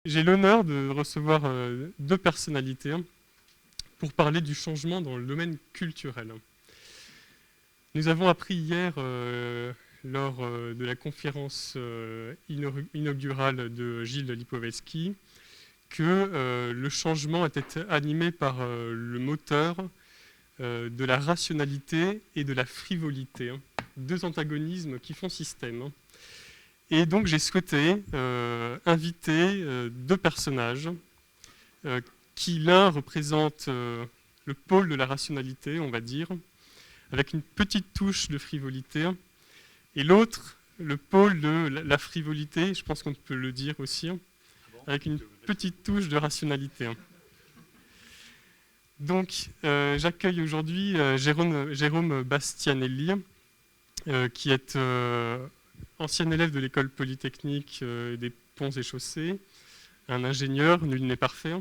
J'ai l'honneur de recevoir deux personnalités pour parler du changement dans le domaine culturel. Nous avons appris hier, lors de la conférence inaugurale de Gilles Lipovetsky, que le changement était animé par le moteur de la rationalité et de la frivolité, deux antagonismes qui font système. Et donc j'ai souhaité inviter deux personnages qui l'un représente le pôle de la rationalité, on va dire, avec une petite touche de frivolité, et l'autre le pôle de la frivolité, je pense qu'on peut le dire aussi, avec une petite touche de rationalité. Donc j'accueille aujourd'hui Jérôme Bastianelli, qui est ancien élève de l'école polytechnique des ponts et chaussées, un ingénieur, nul n'est parfait,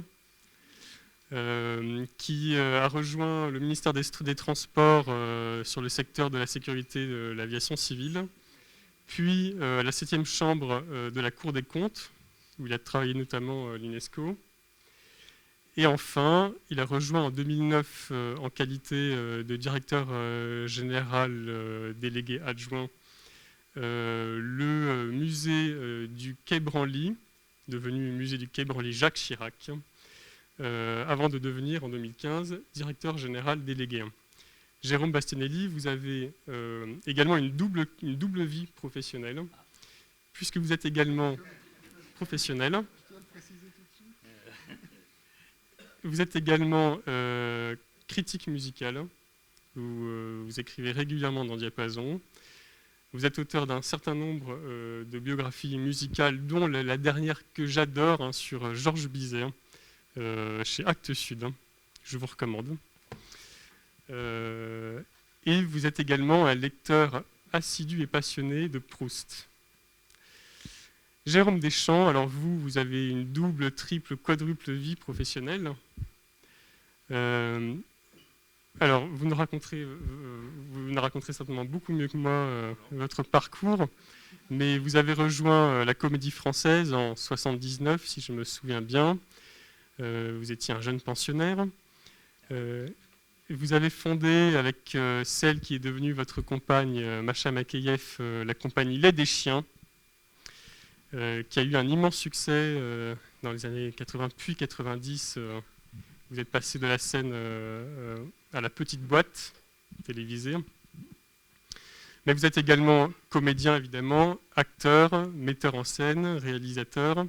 qui a rejoint le ministère des Transports sur le secteur de la sécurité de l'aviation civile, puis à la 7e chambre de la Cour des comptes, où il a travaillé notamment l'UNESCO. Et enfin, il a rejoint en 2009 en qualité de directeur général délégué adjoint le musée du Quai Branly, devenu musée du Quai Branly Jacques Chirac, avant de devenir en 2015 directeur général délégué. Jérôme Bastianelli, vous avez également une double vie professionnelle, puisque vous êtes également professionnel. Vous êtes également critique musicale, vous écrivez régulièrement dans Diapason. Vous êtes auteur d'un certain nombre de biographies musicales, dont la dernière que j'adore, sur Georges Bizet, chez Actes Sud. Je vous recommande. Et vous êtes également un lecteur assidu et passionné de Proust. Jérôme Deschamps, alors vous avez une double, triple, quadruple vie professionnelle. Alors, vous nous raconterez certainement beaucoup mieux que moi votre parcours, mais vous avez rejoint la Comédie Française en 1979, si je me souviens bien. Vous étiez un jeune pensionnaire. Vous avez fondé avec celle qui est devenue votre compagne, Macha Makeyev, la compagnie Lait des Chiens, qui a eu un immense succès dans les années 80 puis 90. Vous êtes passé de la scène à la petite boîte télévisée. Mais vous êtes également comédien, évidemment, acteur, metteur en scène, réalisateur.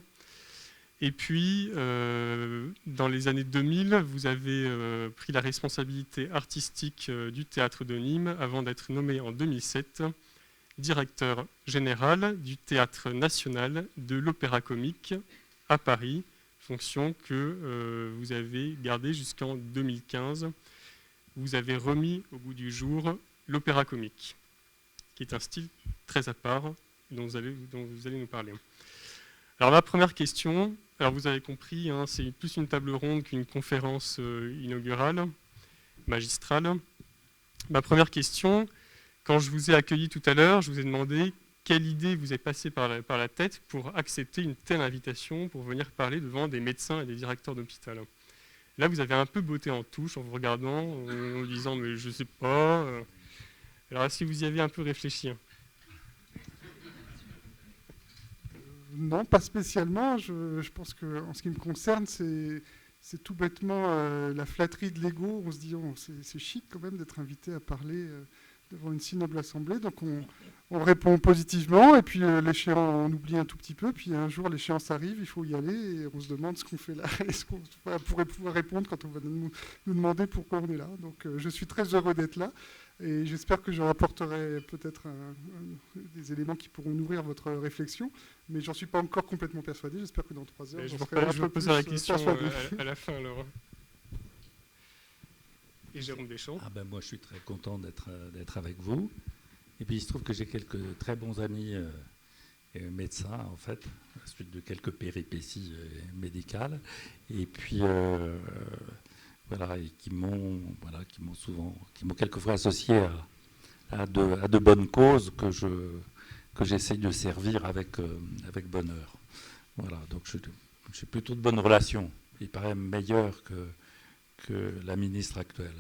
Et puis, dans les années 2000, vous avez pris la responsabilité artistique du Théâtre de Nîmes avant d'être nommé en 2007 directeur général du Théâtre national de l'Opéra-Comique à Paris, fonction que vous avez gardée jusqu'en 2015. Vous avez remis au goût du jour l'Opéra-Comique, qui est un style très à part dont vous allez nous parler. Alors ma première question, alors vous avez compris, c'est plus une table ronde qu'une conférence inaugurale, magistrale. Ma première question, quand je vous ai accueilli tout à l'heure, je vous ai demandé quelle idée vous est passée par la tête pour accepter une telle invitation pour venir parler devant des médecins et des directeurs d'hôpital. Là, vous avez un peu botté en touche en vous regardant, en vous disant « mais je ne sais pas ». Alors, est-ce que vous y avez un peu réfléchi ? Non, pas spécialement. Je pense qu'en ce qui me concerne, c'est tout bêtement la flatterie de l'ego. On se dit oh, c'est chic quand même d'être invité à parler devant une si noble assemblée. Donc on répond positivement et puis l'échéance, on oublie un tout petit peu. Puis un jour, l'échéance arrive, il faut y aller et on se demande ce qu'on fait là. Est-ce qu'on pourrait pouvoir répondre quand on va nous demander pourquoi on est là. Donc je suis très heureux d'être là et j'espère que je rapporterai peut-être des éléments qui pourront nourrir votre réflexion. Mais j'en suis pas encore complètement persuadé. J'espère que dans 3 heures, je vous poserai la question à la fin alors. Et Jérôme Deschamps. Moi, je suis très content d'être avec vous. Et puis, il se trouve que j'ai quelques très bons amis médecins, en fait, à la suite de quelques péripéties médicales. Et puis, et qui m'ont quelquefois associé à de bonnes causes que j'essaye de servir avec bonheur. Voilà, donc j'ai plutôt de bonnes relations. Il paraît meilleur que la ministre actuelle.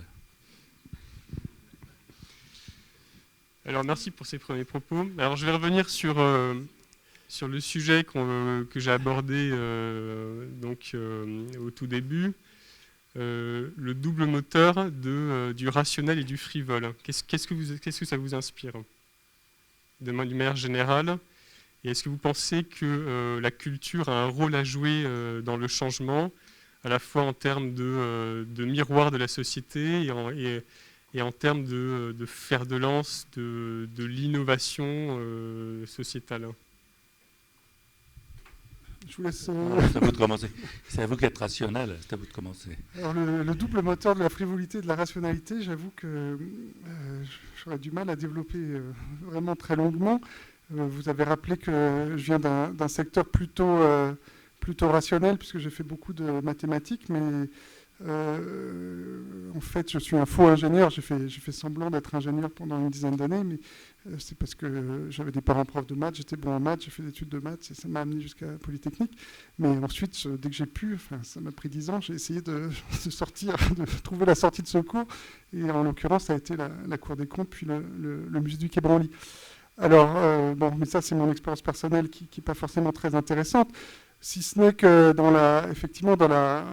Alors merci pour ces premiers propos. Alors je vais revenir sur le sujet que j'ai abordé au tout début, le double moteur du rationnel et du frivole. Qu'est-ce que ça vous inspire d'une manière générale? Et est-ce que vous pensez que la culture a un rôle à jouer dans le changement, à la fois en termes de miroir de la société et en termes de fer de lance de l'innovation sociétale? Je vous laisse... C'est à vous de commencer. C'est à vous qu'être rationnel, c'est à vous de commencer. Alors le double moteur de la frivolité et de la rationalité, j'avoue que j'aurais du mal à développer vraiment très longuement. Vous avez rappelé que je viens d'un secteur plutôt rationnel, puisque j'ai fait beaucoup de mathématiques, mais en fait, je suis un faux ingénieur. J'ai fait semblant d'être ingénieur pendant une dizaine d'années, mais c'est parce que j'avais des parents profs de maths, j'étais bon en maths, j'ai fait des études de maths, et ça m'a amené jusqu'à Polytechnique. Mais ensuite, dès que j'ai pu, ça m'a pris 10 ans, j'ai essayé de trouver la sortie de secours. Et en l'occurrence, ça a été la Cour des comptes, puis le musée du Quai Branly. Alors, mais ça, c'est mon expérience personnelle qui n'est pas forcément très intéressante. Si ce n'est que effectivement, dans la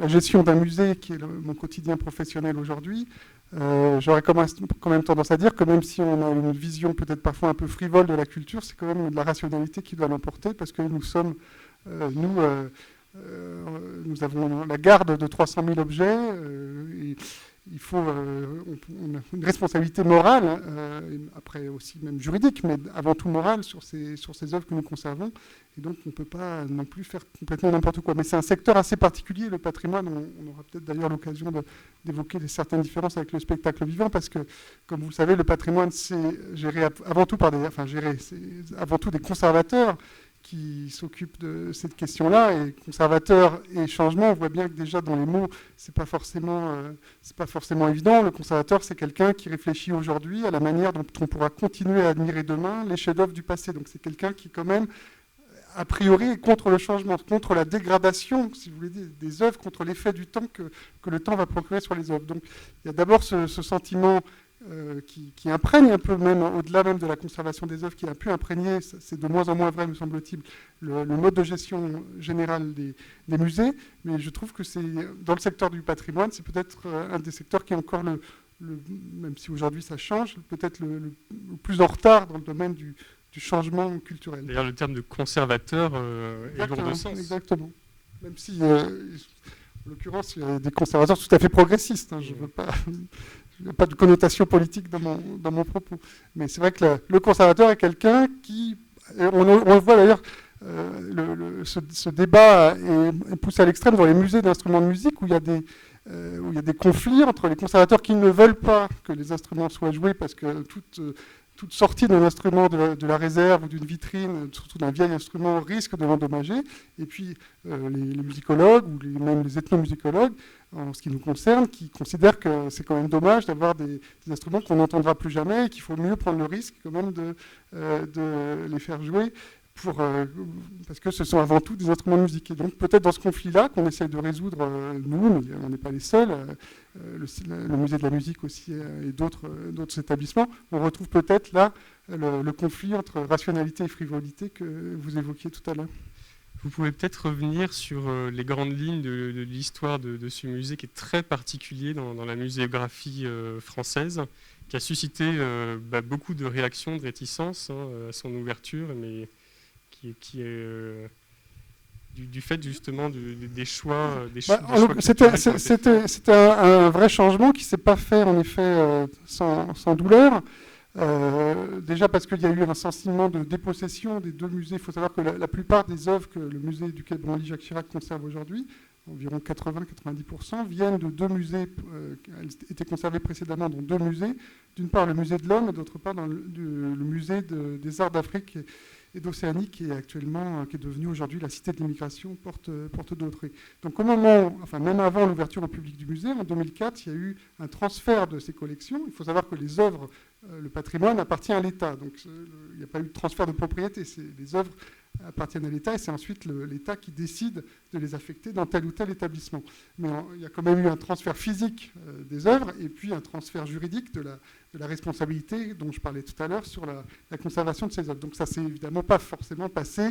gestion d'un musée, qui est mon quotidien professionnel aujourd'hui, j'aurais quand même tendance à dire que même si on a une vision peut-être parfois un peu frivole de la culture, c'est quand même de la rationalité qui doit l'emporter, parce que nous avons la garde de 300 000 objets, et il faut on a une responsabilité morale, et après aussi même juridique, mais avant tout morale sur ces œuvres que nous conservons. Et donc on ne peut pas non plus faire complètement n'importe quoi. Mais c'est un secteur assez particulier, le patrimoine. On aura peut-être d'ailleurs l'occasion d'évoquer certaines différences avec le spectacle vivant, parce que, comme vous le savez, le patrimoine, c'est géré avant tout c'est avant tout des conservateurs qui s'occupent de cette question-là. Et conservateur et changement, on voit bien que déjà dans les mots, c'est pas forcément évident. Le conservateur, c'est quelqu'un qui réfléchit aujourd'hui à la manière dont on pourra continuer à admirer demain les chefs-d'œuvre du passé. Donc c'est quelqu'un qui, quand même, a priori, est contre le changement, contre la dégradation, si vous voulez, des œuvres, contre l'effet du temps que le temps va procurer sur les œuvres. Donc il y a d'abord ce sentiment qui imprègne un peu, même au-delà même de la conservation des œuvres, qui a pu imprégner, c'est de moins en moins vrai, me semble-t-il, le mode de gestion général des musées. Mais je trouve que c'est, dans le secteur du patrimoine, c'est peut-être un des secteurs qui est encore même si aujourd'hui ça change, peut-être le plus en retard dans le domaine du changement culturel. D'ailleurs, le terme de conservateur est lourd de sens. Exactement. Même si, en l'occurrence, il y a des conservateurs tout à fait progressistes. Je ne veux pas... Il n'y a pas de connotation politique dans mon propos. Mais c'est vrai que le conservateur est quelqu'un qui... On le voit d'ailleurs, ce débat est poussé à l'extrême dans les musées d'instruments de musique, où il y a des conflits entre les conservateurs qui ne veulent pas que les instruments soient joués, parce que toute sortie d'un instrument de la réserve ou d'une vitrine, surtout d'un vieil instrument, risque de l'endommager. Et puis les musicologues, ou même les ethnomusicologues, en ce qui nous concerne, qui considèrent que c'est quand même dommage d'avoir des instruments qu'on n'entendra plus jamais, et qu'il faut mieux prendre le risque quand même de les faire jouer, parce que ce sont avant tout des instruments de musique. Et donc peut-être dans ce conflit-là qu'on essaye de résoudre, nous, mais on n'est pas les seuls, le musée de la musique aussi et d'autres établissements, on retrouve peut-être là le conflit entre rationalité et frivolité que vous évoquiez tout à l'heure. Vous pouvez peut-être revenir sur les grandes lignes de l'histoire de ce musée qui est très particulier dans la muséographie française, qui a suscité beaucoup de réactions, de réticences à son ouverture, mais qui est du fait justement des choix. C'était un vrai changement qui ne s'est pas fait en effet sans douleur. Déjà parce qu'il y a eu un sentiment de dépossession des deux musées. Il faut savoir que la plupart des œuvres que le musée du Quai Branly Jacques Chirac conserve aujourd'hui, environ 80-90%, viennent de deux musées. Elles étaient conservées précédemment dans deux musées. D'une part, le musée de l'Homme, et d'autre part, dans le musée des Arts d'Afrique et d'Océanie, qui est devenu aujourd'hui la Cité de l'immigration, porte d'Autrey. Donc au moment, même avant l'ouverture au public du musée, en 2004, il y a eu un transfert de ces collections. Il faut savoir que les œuvres, le patrimoine appartient à l'État, donc il n'y a pas eu de transfert de propriété. Les œuvres appartiennent à l'État, et c'est ensuite l'État qui décide de les affecter dans tel ou tel établissement. Mais il y a quand même eu un transfert physique des œuvres, et puis un transfert juridique de la responsabilité dont je parlais tout à l'heure sur la conservation de ces œuvres. Donc ça ne s'est évidemment pas forcément passé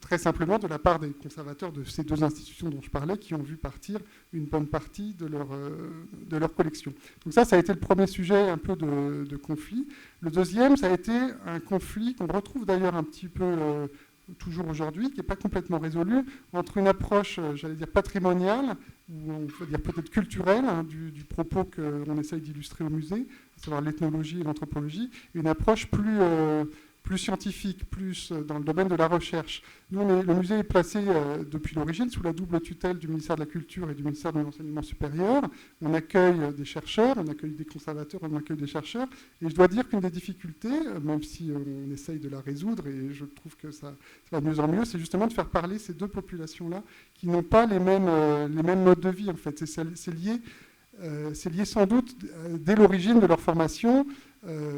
très simplement de la part des conservateurs de ces deux institutions dont je parlais, qui ont vu partir une bonne partie de leur collection. Donc ça a été le premier sujet un peu de conflit. Le deuxième, ça a été un conflit qu'on retrouve d'ailleurs un petit peu toujours aujourd'hui, qui n'est pas complètement résolu, entre une approche, j'allais dire, patrimoniale, ou on peut dire peut-être culturelle, hein, du propos qu'on essaye d'illustrer au musée, à savoir l'ethnologie et l'anthropologie, et une approche plus scientifique, plus dans le domaine de la recherche. Nous, le musée est placé depuis l'origine sous la double tutelle du ministère de la Culture et du ministère de l'Enseignement supérieur. On accueille des chercheurs, on accueille des conservateurs, on accueille des chercheurs. Et je dois dire qu'une des difficultés, même si on essaye de la résoudre, et je trouve que ça va de mieux en mieux, c'est justement de faire parler ces deux populations-là qui n'ont pas les mêmes modes de vie, en fait. C'est lié sans doute dès l'origine de leur formation.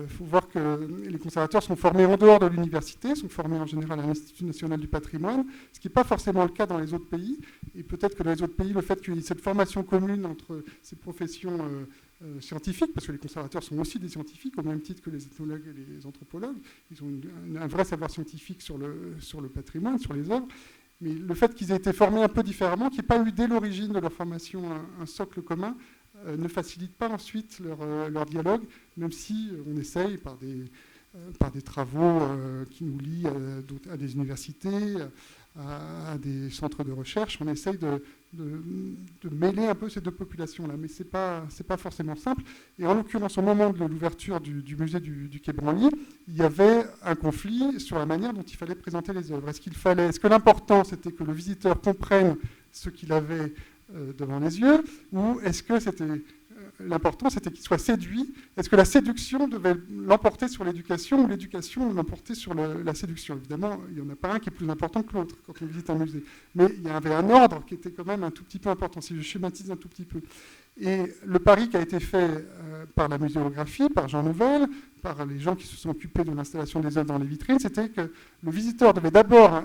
Faut voir que les conservateurs sont formés en dehors de l'université, sont formés en général à l'Institut national du patrimoine, ce qui n'est pas forcément le cas dans les autres pays. Et peut-être que dans les autres pays, le fait qu'il y ait cette formation commune entre ces professions scientifiques, parce que les conservateurs sont aussi des scientifiques, au même titre que les ethnologues et les anthropologues, ils ont un vrai savoir scientifique sur le patrimoine, sur les œuvres. Mais le fait qu'ils aient été formés un peu différemment, qu'il n'y ait pas eu dès l'origine de leur formation un socle commun, ne facilite pas ensuite leur dialogue, même si on essaye par des travaux qui nous lient à des universités, à des centres de recherche, on essaye de mêler un peu ces deux populations-là, mais c'est pas forcément simple. Et en l'occurrence, au moment de l'ouverture du musée du Quai Branly, il y avait un conflit sur la manière dont il fallait présenter les œuvres. Est-ce que l'important, c'était que le visiteur comprenne ce qu'il avait devant les yeux, ou est-ce que l'important c'était qu'il soit séduit? Est-ce que la séduction devait l'emporter sur l'éducation, ou l'éducation l'emporter sur la séduction? Évidemment, il n'y en a pas un qui est plus important que l'autre quand on visite un musée. Mais il y avait un ordre qui était quand même un tout petit peu important, si je schématise un tout petit peu. Et le pari qui a été fait par la muséographie, par Jean Nouvel, par les gens qui se sont occupés de l'installation des œuvres dans les vitrines, c'était que le visiteur devait d'abord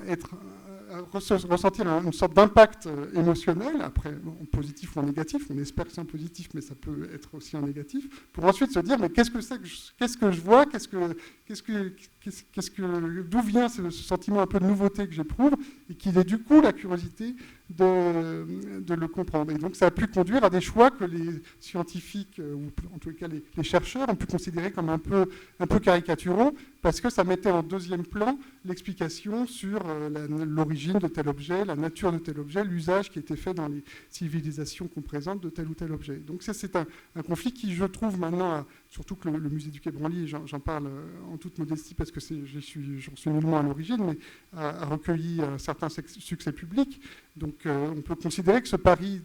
ressentir une sorte d'impact émotionnel, après en positif ou en négatif, on espère que c'est en positif, mais ça peut être aussi en négatif, pour ensuite se dire mais qu'est-ce que je vois, d'où vient ce sentiment un peu de nouveauté que j'éprouve, et qu'il ait du coup la curiosité de le comprendre. Et donc ça a pu conduire à des choix que les scientifiques, ou en tous les cas les chercheurs, ont pu considérer comme un peu caricaturaux, parce que ça mettait en deuxième plan l'explication sur l'origine de tel objet, la nature de tel objet, l'usage qui était fait dans les civilisations qu'on présente de tel ou tel objet. Donc ça, c'est un conflit qui, je trouve maintenant, surtout que le musée du Quai Branly, j'en parle en toute modestie parce que j'en suis nullement à l'origine, mais a recueilli un certain succès public. Donc on peut considérer que ce pari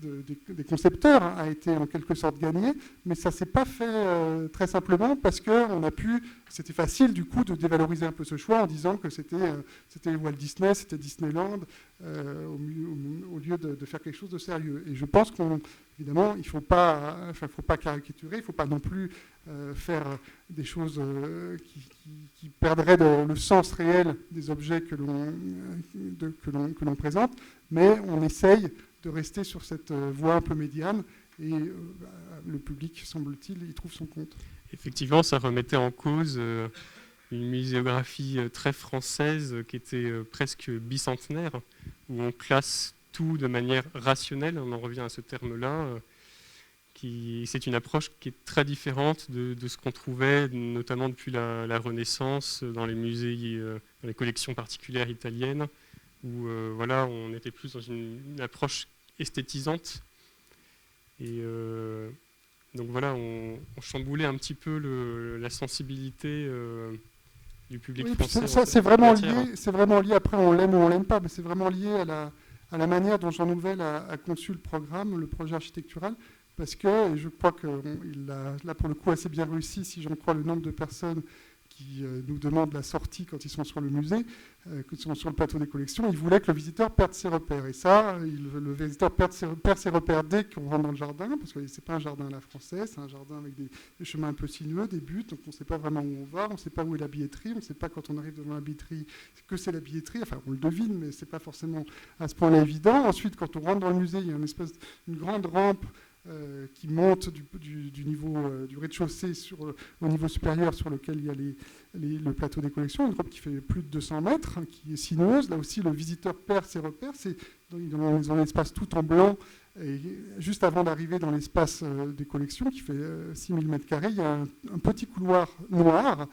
des concepteurs a été en quelque sorte gagné, mais ça ne s'est pas fait très simplement parce que c'était facile du coup de dévaloriser un peu ce choix en disant que c'était Walt Disney, c'était Disneyland, au lieu de faire quelque chose de sérieux. Et je pense qu'évidemment, il ne faut pas caricaturer, il ne faut pas non plus faire des choses qui perdraient le sens réel des objets que l'on présente, mais on essaye de rester sur cette voie un peu médiane, et le public, semble-t-il, y trouve son compte. Effectivement, ça remettait en cause une muséographie très française qui était presque bicentenaire, où on classe tout de manière rationnelle, on en revient à ce terme-là, c'est une approche qui est très différente de ce qu'on trouvait, notamment depuis la Renaissance, dans les musées, dans les collections particulières italiennes, où on était plus dans une approche esthétisante. Et donc voilà, on chamboulait un petit peu la sensibilité du public français. Ça, c'est vraiment lié, après on l'aime ou on l'aime pas, mais c'est vraiment lié à la manière dont Jean Nouvel a conçu le programme, le projet architectural, parce que je crois qu'il a là pour le coup assez bien réussi, si j'en crois le nombre de personnes qui nous demandent la sortie quand ils sont sur le musée, quand ils sont sur le plateau des collections, ils voulaient que le visiteur perde ses repères. Et ça, le visiteur perd ses repères dès qu'on rentre dans le jardin, parce que c'est pas un jardin à la française, c'est un jardin avec des chemins un peu sinueux, des buttes, donc on ne sait pas vraiment où on va, on ne sait pas où est la billetterie, on ne sait pas quand on arrive devant la billetterie que c'est la billetterie, enfin on le devine, mais c'est pas forcément à ce point-là évident. Ensuite, quand on rentre dans le musée, il y a une grande rampe qui monte du niveau du rez-de-chaussée au niveau supérieur sur lequel il y a le plateau des collections, une rampe qui fait plus de 200 mètres, hein, qui est sinueuse. Là aussi, le visiteur perd ses repères. C'est dans un espace tout en blanc. Et juste avant d'arriver dans l'espace des collections, qui fait 6000 m², il y a un petit couloir noir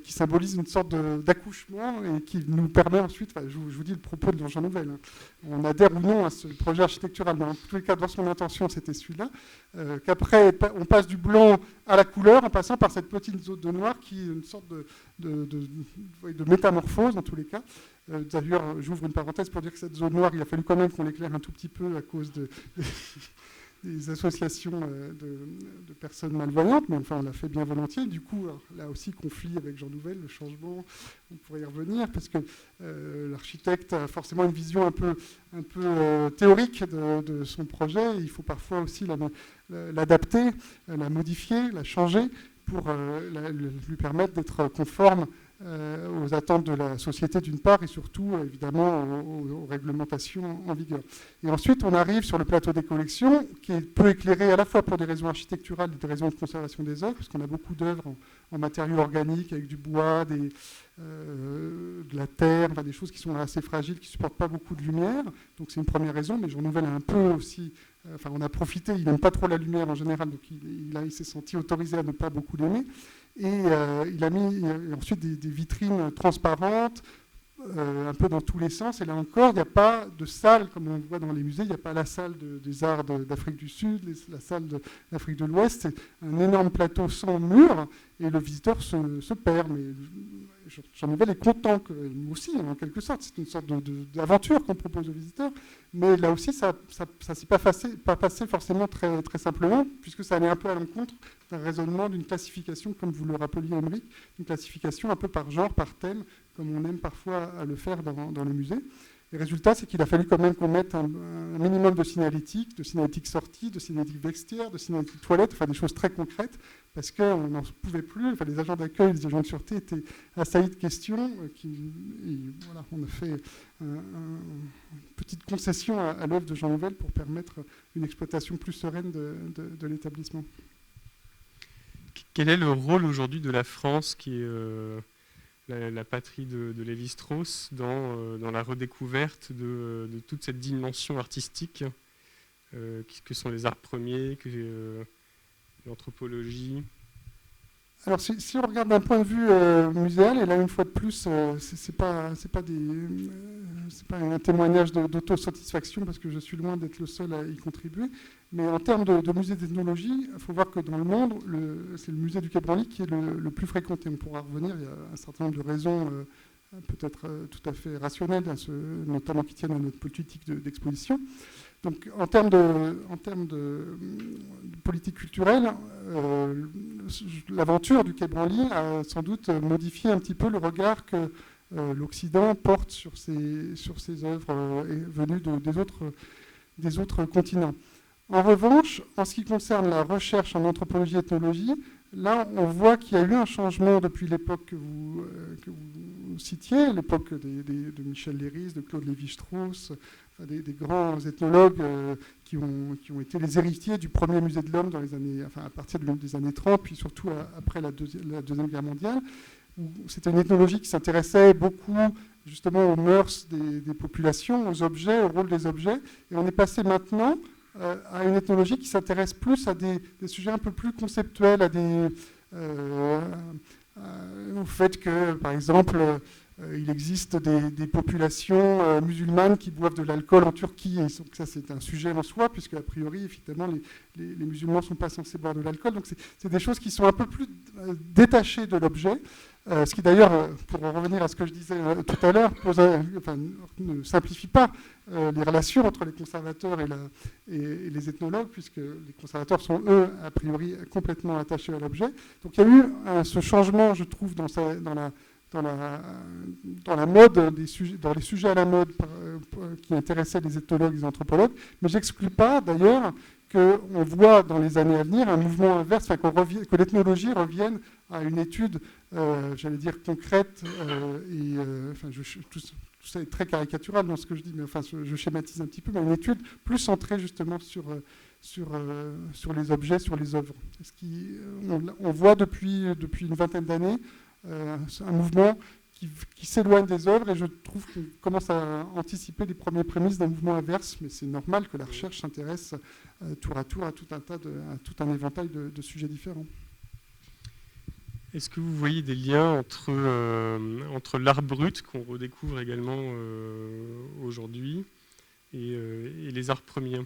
qui symbolise une sorte d'accouchement et qui nous permet ensuite, je vous dis le propos de Jean Nouvel, hein, on adhère ou non à ce projet architectural, mais en tous les cas, dans son intention, c'était celui-là, qu'après, on passe du blanc à la couleur en passant par cette petite zone de noir qui est une sorte de métamorphose, en tous les cas. D'ailleurs, j'ouvre une parenthèse pour dire que cette zone noire, il a fallu quand même qu'on l'éclaire un tout petit peu à cause des associations de personnes malvoyantes, mais enfin, on l'a fait bien volontiers. Du coup, alors, là aussi, conflit avec Jean Nouvel, le changement, on pourrait y revenir, parce que l'architecte a forcément une vision un peu théorique de son projet. Il faut parfois aussi l'adapter, la modifier, la changer pour lui permettre d'être conforme aux attentes de la société d'une part et surtout évidemment aux réglementations en vigueur. Et ensuite on arrive sur le plateau des collections qui est peu éclairé à la fois pour des raisons architecturales et des raisons de conservation des œuvres, parce qu'on a beaucoup d'œuvres en matériaux organiques avec du bois, de la terre, enfin, des choses qui sont assez fragiles, qui ne supportent pas beaucoup de lumière. Donc c'est une première raison, mais Jean Nouvel a un peu aussi, on a profité, il n'aime pas trop la lumière en général, donc il s'est senti autorisé à ne pas beaucoup l'aimer. Et il a mis ensuite des vitrines transparentes, un peu dans tous les sens. Et là encore, il n'y a pas de salle, comme on voit dans les musées, il n'y a pas la salle des arts d'Afrique du Sud, la salle d'Afrique de l'Ouest. C'est un énorme plateau sans mur, et le visiteur se perd. Mais Jean Nouvel est content, nous aussi, en quelque sorte. C'est une sorte d'aventure qu'on propose aux visiteurs. Mais là aussi, ça ne s'est pas passé forcément très, très simplement, puisque ça allait un peu à l'encontre d'un raisonnement, d'une classification, comme vous le rappeliez, Aymeric, une classification un peu par genre, par thème, comme on aime parfois à le faire dans les musées. Le résultat, c'est qu'il a fallu quand même qu'on mette un minimum de signalétique sortie, de signalétique vestiaire, de signalétique toilette, enfin des choses très concrètes, parce qu'on n'en pouvait plus. Enfin, les agents d'accueil, les agents de sûreté étaient assaillis de questions. Voilà, on a fait une petite concession à l'œuvre de Jean Nouvel pour permettre une exploitation plus sereine de l'établissement. Quel est le rôle aujourd'hui de la France, qui est la patrie de Lévi-Strauss, dans la redécouverte de toute cette dimension artistique que sont les arts premiers, l'anthropologie? Alors, si on regarde d'un point de vue muséal, et là, une fois de plus, c'est pas un témoignage d'autosatisfaction, parce que je suis loin d'être le seul à y contribuer, mais en termes de musée d'ethnologie, il faut voir que dans le monde, c'est le musée du Quai Branly qui est le plus fréquenté. On pourra revenir, il y a un certain nombre de raisons peut-être tout à fait rationnelles, notamment qui tiennent à notre politique d'exposition. Donc, en termes de politique culturelle, l'aventure du Quai Branly a sans doute modifié un petit peu le regard que l'Occident porte sur ces œuvres venues des autres continents. En revanche, en ce qui concerne la recherche en anthropologie et ethnologie, là, on voit qu'il y a eu un changement depuis l'époque que vous citiez, l'époque de Michel Léris, de Claude Lévi-Strauss, des grands ethnologues qui ont été les héritiers du premier musée de l'homme à partir des années 30, puis surtout après la Deuxième Guerre mondiale, où c'était une ethnologie qui s'intéressait beaucoup justement aux mœurs des populations, aux objets, au rôle des objets, et on est passé maintenant à une ethnologie qui s'intéresse plus à des sujets un peu plus conceptuels, au fait que, par exemple, Il existe des populations musulmanes qui boivent de l'alcool en Turquie. Et ça, c'est un sujet en soi, puisque a priori, effectivement, les musulmans ne sont pas censés boire de l'alcool. Donc, c'est des choses qui sont un peu plus détachées de l'objet. Ce qui, d'ailleurs, pour revenir à ce que je disais tout à l'heure, ne simplifie pas les relations entre les conservateurs et les ethnologues, puisque les conservateurs sont, eux, a priori, complètement attachés à l'objet. Donc, il y a eu ce changement, je trouve, dans la mode, dans les sujets à la mode qui intéressaient les ethnologues et les anthropologues, mais je n'exclus pas d'ailleurs qu'on voit dans les années à venir un mouvement inverse, que l'ethnologie revienne à une étude, j'allais dire, concrète, tout ça est très caricatural dans ce que je dis, mais enfin, je schématise un petit peu, mais une étude plus centrée justement sur les objets, sur les œuvres. On voit depuis une vingtaine d'années un mouvement qui s'éloigne des œuvres, et je trouve qu'on commence à anticiper les premières prémices d'un mouvement inverse, mais c'est normal que la recherche s'intéresse tour à tour à tout un éventail de sujets différents. Est-ce que vous voyez des liens entre l'art brut, qu'on redécouvre également aujourd'hui, et les arts premiers?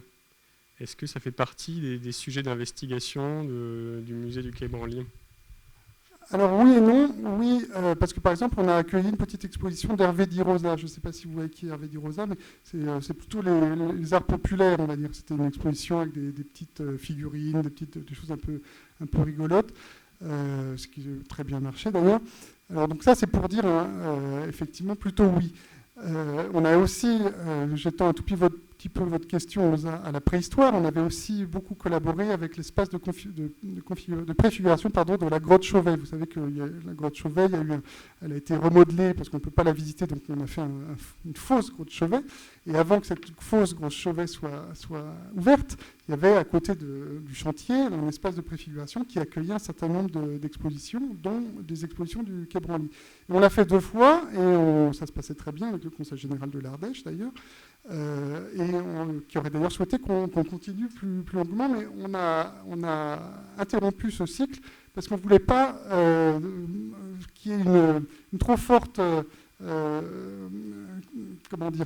Est-ce que ça fait partie des sujets d'investigation du musée du Quai Branly? Alors oui et non. Oui, parce que par exemple, on a accueilli une petite exposition d'Hervé Di Rosa. Je ne sais pas si vous voyez qui est Hervé Di Rosa, mais c'est plutôt les arts populaires, on va dire. C'était une exposition avec des petites figurines, des choses un peu rigolotes, ce qui a très bien marché d'ailleurs. Alors donc ça, c'est pour dire effectivement plutôt oui. On a aussi, j'étends un tout petit peu votre question à la préhistoire, on avait aussi beaucoup collaboré avec l'espace de préfiguration de la grotte Chauvet. Vous savez que la grotte Chauvet, elle a été remodelée parce qu'on ne peut pas la visiter, donc on a fait une fausse grotte Chauvet. Et avant que cette fausse grotte Chauvet soit ouverte, il y avait à côté du chantier un espace de préfiguration qui accueillait un certain nombre d'expositions, dont des expositions du Quai Branly. Et on l'a fait 2 fois, et ça se passait très bien avec le Conseil général de l'Ardèche d'ailleurs, qui aurait d'ailleurs souhaité qu'on continue plus longuement, mais on a interrompu ce cycle parce qu'on ne voulait pas qu'il y ait une trop forte... un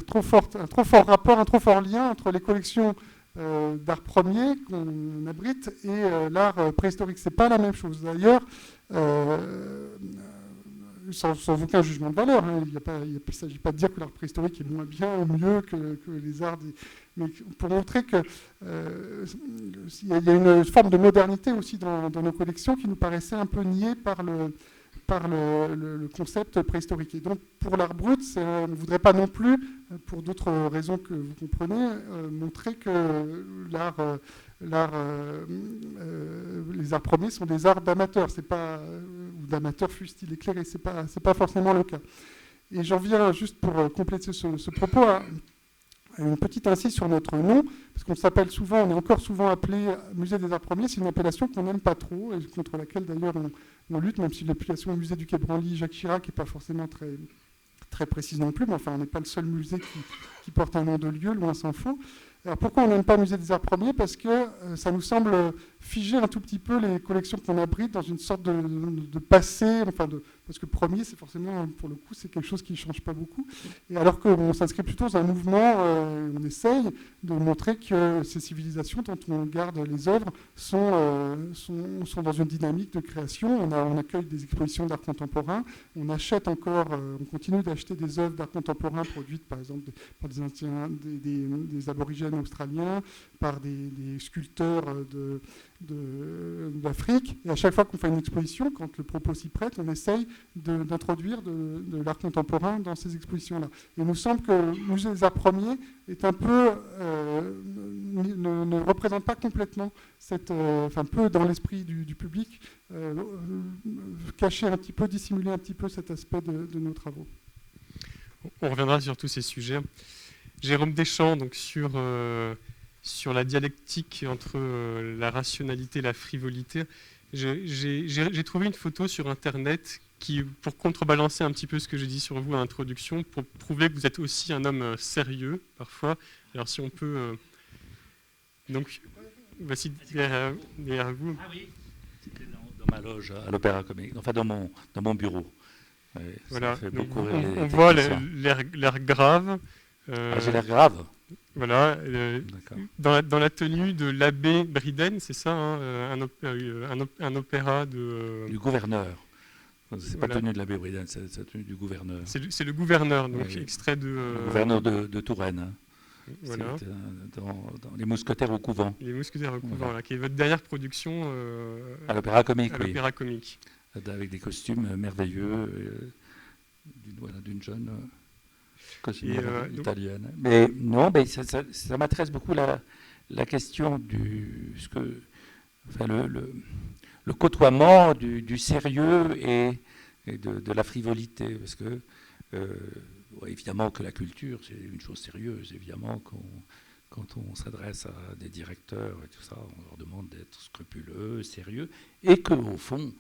trop fort rapport, un trop fort lien entre les collections d'art premier qu'on abrite et l'art préhistorique. C'est pas la même chose. D'ailleurs, sans aucun jugement de valeur, hein, il ne s'agit pas de dire que l'art préhistorique est moins bien ou mieux que les arts, mais pour montrer qu'il y a une forme de modernité aussi dans nos collections qui nous paraissait un peu niée par le concept préhistorique. Et donc, pour l'art brut, on ne voudrait pas non plus, pour d'autres raisons que vous comprenez, montrer que les arts premiers sont des arts d'amateurs, ou d'amateurs fussent-ils éclairés, c'est pas forcément le cas. Et j'en viens juste pour compléter ce propos à une petite incise sur notre nom, parce qu'on s'appelle souvent, on est encore souvent appelé Musée des Arts Premiers, c'est une appellation qu'on n'aime pas trop, et contre laquelle d'ailleurs on lutte, même si l'appellation Musée du Quai Branly Jacques Chirac n'est pas forcément très précise non plus, mais enfin on n'est pas le seul musée qui porte un nom de lieu, loin s'en faut. Alors pourquoi on n'aime pas Musée des Arts Premiers? Parce que ça nous semble figer un tout petit peu les collections qu'on abrite dans une sorte de passé, parce que premier, c'est forcément, pour le coup, c'est quelque chose qui ne change pas beaucoup. Et alors qu'on s'inscrit plutôt dans un mouvement, on essaye de montrer que ces civilisations dont on garde les œuvres sont dans une dynamique de création. On accueille des expositions d'art contemporain, on continue d'acheter des œuvres d'art contemporain produites par exemple par des aborigènes australiens, par des sculpteurs d'Afrique. Et à chaque fois qu'on fait une exposition, quand le propos s'y prête, on essaye d'introduire de l'art contemporain dans ces expositions-là. Et il nous semble que le Musée des Arts Premiers est un peu, ne représente pas complètement peu dans l'esprit du public, cacher un petit peu, dissimuler un petit peu cet aspect de nos travaux. On reviendra sur tous ces sujets. Jérôme Deschamps, donc sur la dialectique entre la rationalité et la frivolité. J'ai trouvé une photo sur Internet pour contrebalancer un petit peu ce que j'ai dit sur vous à l'introduction, pour prouver que vous êtes aussi un homme sérieux, parfois. Alors si on peut... donc, voici derrière vous. Ah oui, c'était dans ma loge à l'Opéra Comique, enfin dans mon bureau. Ouais, Voilà. ça fait Donc, beaucoup on, rire les on voit techniciens. l'air grave. Ah, j'ai l'air grave. Voilà. D'accord. Dans la tenue de l'abbé Briden, c'est ça, hein, un opéra de. Du gouverneur. C'est pas Voilà. tenu de l'abbé Briden, c'est la tenue du gouverneur. C'est le gouverneur, donc Oui. extrait de. Le gouverneur de Touraine. Hein. Voilà. C'est dans Les Mousquetaires au couvent. Les Mousquetaires au couvent, Voilà. là, qui est votre dernière production À l'Opéra Comique, à oui. l'Opéra Comique. Avec des costumes merveilleux, d'une jeune costumière italienne. Mais non, mais ça m'intéresse beaucoup la question le côtoiement du sérieux et de la frivolité. Parce que, évidemment, que la culture, c'est une chose sérieuse. Évidemment, quand on s'adresse à des directeurs et tout ça, on leur demande d'être scrupuleux, sérieux, et qu'au fond,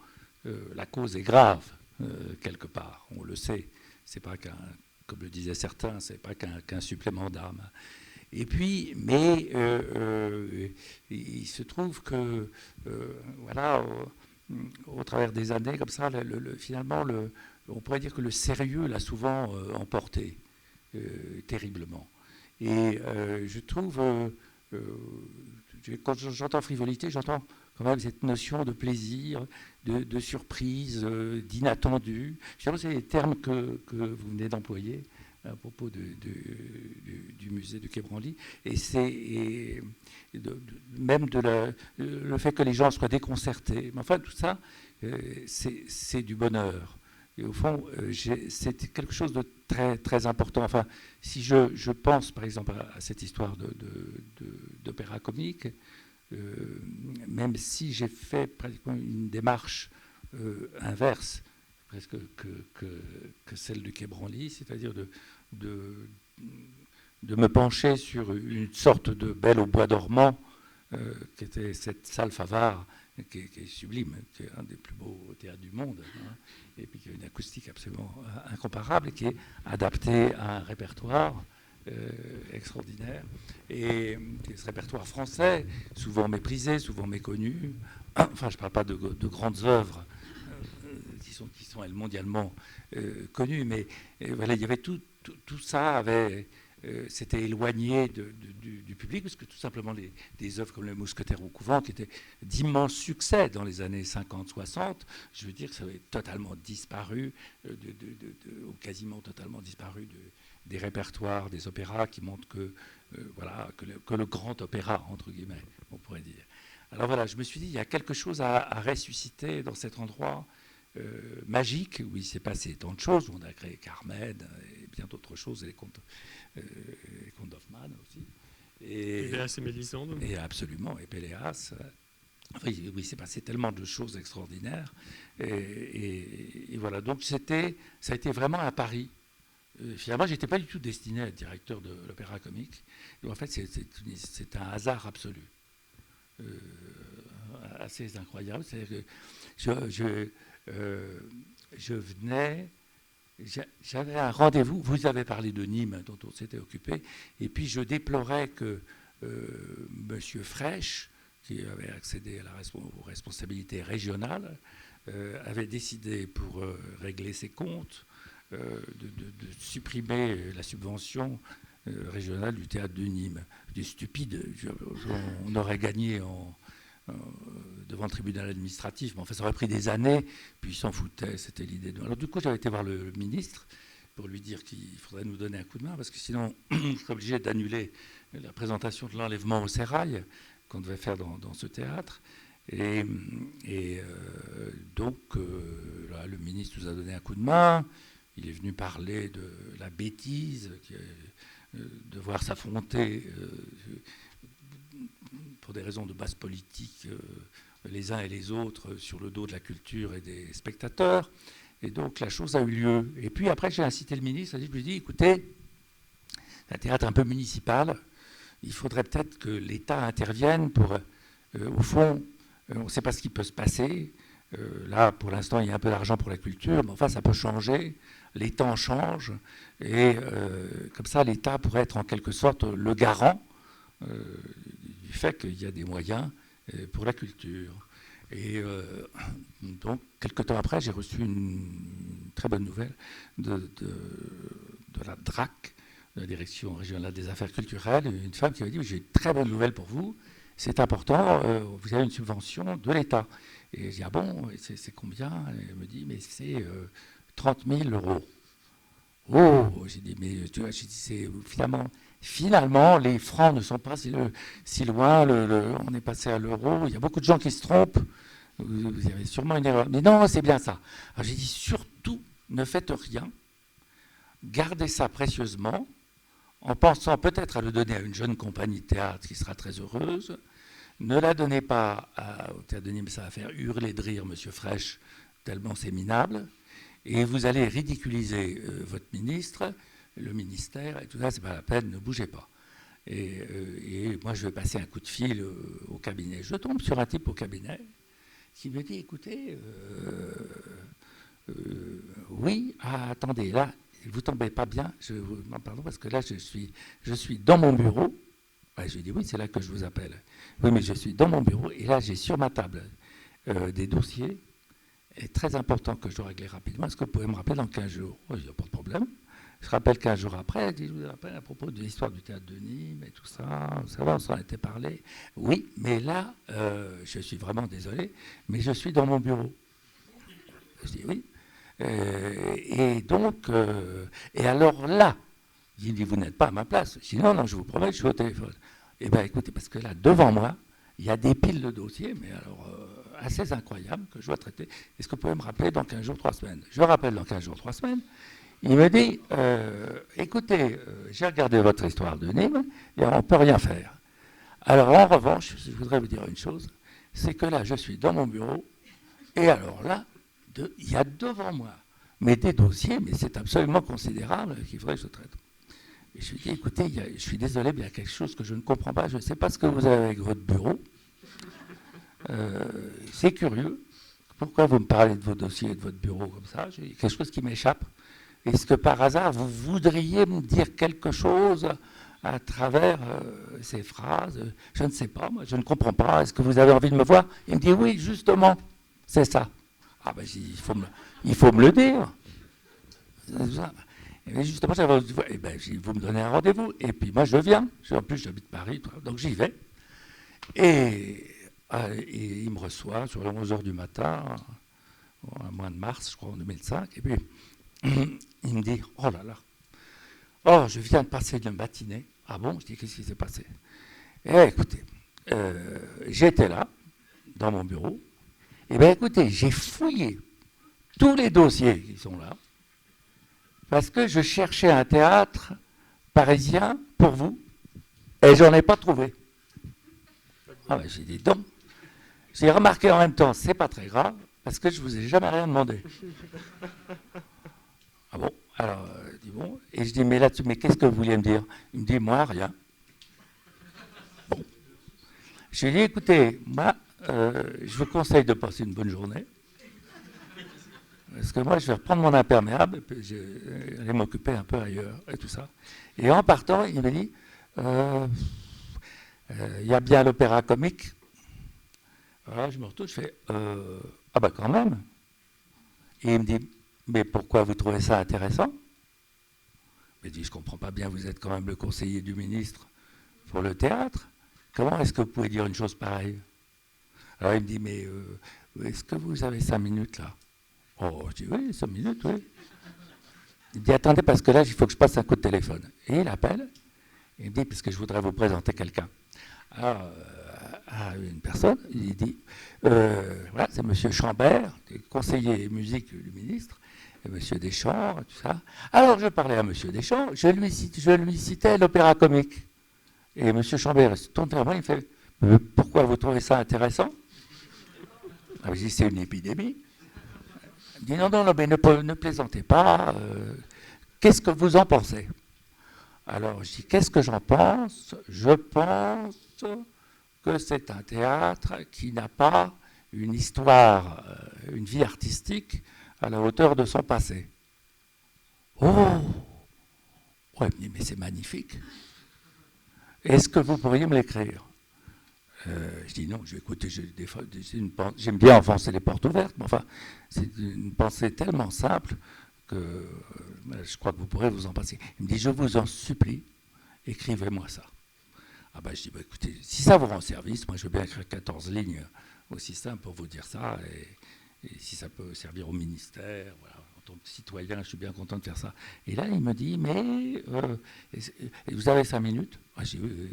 la cause est grave, quelque part. On le sait. C'est pas comme le disaient certains, c'est pas qu'un supplément d'âme. Et puis, mais il se trouve que, voilà, au travers des années, comme ça, finalement, on pourrait dire que le sérieux l'a souvent emporté, terriblement. Et je trouve, quand j'entends frivolité, j'entends quand même cette notion de plaisir, de surprise, d'inattendu. Finalement, c'est les termes que vous venez d'employer à propos du musée de Quai Branly. Et c'est même le fait que les gens soient déconcertés. Mais enfin, tout ça, c'est du bonheur. Et au fond, c'est quelque chose de très, très important. Enfin, si je pense, par exemple, à cette histoire d'opéra comique, même si j'ai fait pratiquement une démarche inverse presque que celle du Quai Branly, c'est-à-dire de me pencher sur une sorte de Belle au bois dormant, qui était cette salle Favart, qui est sublime, qui est un des plus beaux théâtres du monde, hein, et puis qui a une acoustique absolument incomparable, et qui est adaptée à un répertoire extraordinaire, et ce répertoire français, souvent méprisé, souvent méconnu. Enfin, je ne parle pas de grandes œuvres qui sont elles mondialement connues, mais voilà, il y avait tout ça s'était éloigné du public, parce que tout simplement des œuvres comme Les Mousquetaires au couvent, qui étaient d'immenses succès dans les années 50-60, je veux dire, ça avait totalement disparu, ou quasiment totalement disparu des répertoires, des opéras qui montrent que le grand opéra, entre guillemets, on pourrait dire. Alors voilà, je me suis dit, il y a quelque chose à ressusciter dans cet endroit magique, où il s'est passé tant de choses, où on a créé Carmen et bien d'autres choses, et les contes d'Hoffmann aussi. Et Péléas et Mélisande. Et absolument, et Péléas. Enfin, oui, il s'est passé tellement de choses extraordinaires. Et voilà, donc ça a été vraiment un pari. Finalement, je n'étais pas du tout destiné à être directeur de l'Opéra Comique. Et en fait, c'est un hasard absolu. Assez incroyable. C'est-à-dire que je venais, j'avais un rendez-vous, vous avez parlé de Nîmes dont on s'était occupé, et puis je déplorais que M. Frêche, qui avait accédé aux responsabilités régionales, avait décidé pour régler ses comptes de supprimer la subvention régionale du théâtre de Nîmes. C'est stupide, on aurait gagné devant le tribunal administratif, mais enfin ça aurait pris des années, puis il s'en foutait, c'était l'idée de... Alors du coup j'avais été voir le ministre pour lui dire qu'il faudrait nous donner un coup de main, parce que sinon je serais obligé d'annuler la présentation de l'enlèvement au sérail qu'on devait faire dans ce théâtre. Et donc là, le ministre nous a donné un coup de main, il est venu parler de la bêtise, devoir s'affronter pour des raisons de base politique, les uns et les autres, sur le dos de la culture et des spectateurs. Et donc la chose a eu lieu. Et puis après, j'ai incité le ministre, je lui ai dit, écoutez, un théâtre un peu municipal, il faudrait peut-être que l'État intervienne pour, au fond, on ne sait pas ce qui peut se passer. Là, pour l'instant, il y a un peu d'argent pour la culture, mais enfin, ça peut changer. Les temps changent. Et comme ça, l'État pourrait être en quelque sorte le garant du fait qu'il y a des moyens pour la culture. Et donc, quelques temps après, j'ai reçu une très bonne nouvelle de la DRAC, de la Direction régionale des affaires culturelles, une femme qui m'a dit: j'ai une très bonne nouvelle pour vous, c'est important, vous avez une subvention de l'État. Et j'ai dit: ah bon, c'est combien? Et elle me dit: mais c'est 30 000 euros. Oh, j'ai dit: mais tu vois, j'ai dit, c'est finalement, les francs ne sont pas si loin, on est passé à l'euro, il y a beaucoup de gens qui se trompent, vous avez sûrement une erreur. Mais non, c'est bien ça. Alors j'ai dit: surtout, ne faites rien, gardez ça précieusement, en pensant peut-être à le donner à une jeune compagnie de théâtre qui sera très heureuse. Ne la donnez pas au théâtre de Nîmes, ça va faire hurler de rire Monsieur Fraîche, tellement c'est minable. Et vous allez ridiculiser votre ministre, le ministère, et tout ça, c'est pas la peine, ne bougez pas. Et moi, je vais passer un coup de fil au cabinet. Je tombe sur un type au cabinet qui me dit: écoutez, oui, attendez, là, vous tombez pas bien, pardon, parce que là, je suis dans mon bureau. Ouais, je lui dis: oui, c'est là que je vous appelle. Oui, mais je suis dans mon bureau, et là, j'ai sur ma table des dossiers très importants que je dois régler rapidement. Est-ce que vous pouvez me rappeler dans 15 jours? Il n'y a pas de problème. Je rappelle 15 jours après, je vous rappelle à propos de l'histoire du théâtre de Nîmes et tout ça. Ça va, on s'en était parlé. Oui, mais là, je suis vraiment désolé, mais je suis dans mon bureau. Je dis: oui. Et donc, et alors là, il dit: vous n'êtes pas à ma place. Je dis: non, non, je vous promets, je suis au téléphone. Eh bien, écoutez, parce que là, devant moi, il y a des piles de dossiers, mais alors assez incroyables que je dois traiter. Est-ce que vous pouvez me rappeler dans 15 jours, 3 semaines? Je rappelle dans 15 jours, 3 semaines. Il me dit: écoutez, j'ai regardé votre histoire de Nîmes et on ne peut rien faire. Alors, en revanche, je voudrais vous dire une chose, c'est que là, je suis dans mon bureau, et alors là, il y a devant moi mais des dossiers, mais c'est absolument considérable qu'il faudrait que je traite. Et je lui dis: écoutez, je suis désolé, mais il y a quelque chose que je ne comprends pas, je ne sais pas ce que vous avez avec votre bureau. C'est curieux. Pourquoi vous me parlez de vos dossiers et de votre bureau comme ça? J'ai quelque chose qui m'échappe. Est-ce que par hasard, vous voudriez me dire quelque chose à travers ces phrases? Je ne sais pas, moi, je ne comprends pas. Est-ce que vous avez envie de me voir? Il me dit: oui, justement, c'est ça. Ah ben, il faut me le dire. Et justement, et ben, vous me donnez un rendez-vous. Et puis moi, je viens. En plus, j'habite Paris, donc j'y vais. Et il me reçoit sur les 11h du matin, au mois de mars, je crois, en 2005. Et puis, il me dit: oh là là, oh, je viens de passer une matinée. Ah bon? Je dis: qu'est-ce qui s'est passé? Eh, écoutez, j'étais là, dans mon bureau. Eh bien, écoutez, j'ai fouillé tous les dossiers qui sont là, parce que je cherchais un théâtre parisien pour vous, et j'en ai pas trouvé. Ah ben, j'ai dit: donc, j'ai remarqué en même temps, c'est pas très grave, parce que je vous ai jamais rien demandé. Ah bon? Alors, je dis: bon. Et je dis: mais là-dessus, mais qu'est-ce que vous vouliez me dire? Il me dit: moi, rien. Bon. Je lui ai dit: écoutez, moi, je vous conseille de passer une bonne journée. Parce que moi, je vais reprendre mon imperméable, et puis je vais aller m'occuper un peu ailleurs, et tout ça. Et en partant, il me dit: il y a bien l'opéra comique. Alors je me retourne, je fais: ah bah quand même. Et il me dit: mais pourquoi vous trouvez ça intéressant? Je dis: je comprends pas bien, vous êtes quand même le conseiller du ministre pour le théâtre. Comment est-ce que vous pouvez dire une chose pareille? Alors il me dit: mais est-ce que vous avez 5 minutes là? Oh, je dis: oui, 5 minutes, oui. Il me dit: attendez, parce que là, il faut que je passe un coup de téléphone. Et il appelle, il me dit: parce que je voudrais vous présenter quelqu'un. Alors, à une personne, il dit: voilà, c'est M. Chambert, conseiller musique du ministre, et M. Deschamps, tout ça. Alors, je parlais à M. Deschamps, je lui citais l'opéra comique. Et M. Chambert se tourne vers moi, il me fait: pourquoi vous trouvez ça intéressant? Alors, je dis: c'est une épidémie. Il dit: non, non, non, mais ne plaisantez pas. Qu'est-ce que vous en pensez? Alors, je dis: qu'est-ce que j'en pense? Je pense que c'est un théâtre qui n'a pas une histoire, une vie artistique à la hauteur de son passé. Oh! Ouais, mais c'est magnifique. Est-ce que vous pourriez me l'écrire? Je dis non, je vais écouter, j'aime bien enfoncer les portes ouvertes, mais enfin, c'est une pensée tellement simple que je crois que vous pourrez vous en passer. Il me dit, je vous en supplie, écrivez-moi ça. Ah ben, je dis, écoutez, si ça vous rend service, moi je veux bien écrire 14 lignes aussi simples pour vous dire ça, et si ça peut servir au ministère, voilà, en tant que citoyen, je suis bien content de faire ça. Et là, il me dit, mais vous avez 5 minutes? Ah, j'ai dit, oui, oui.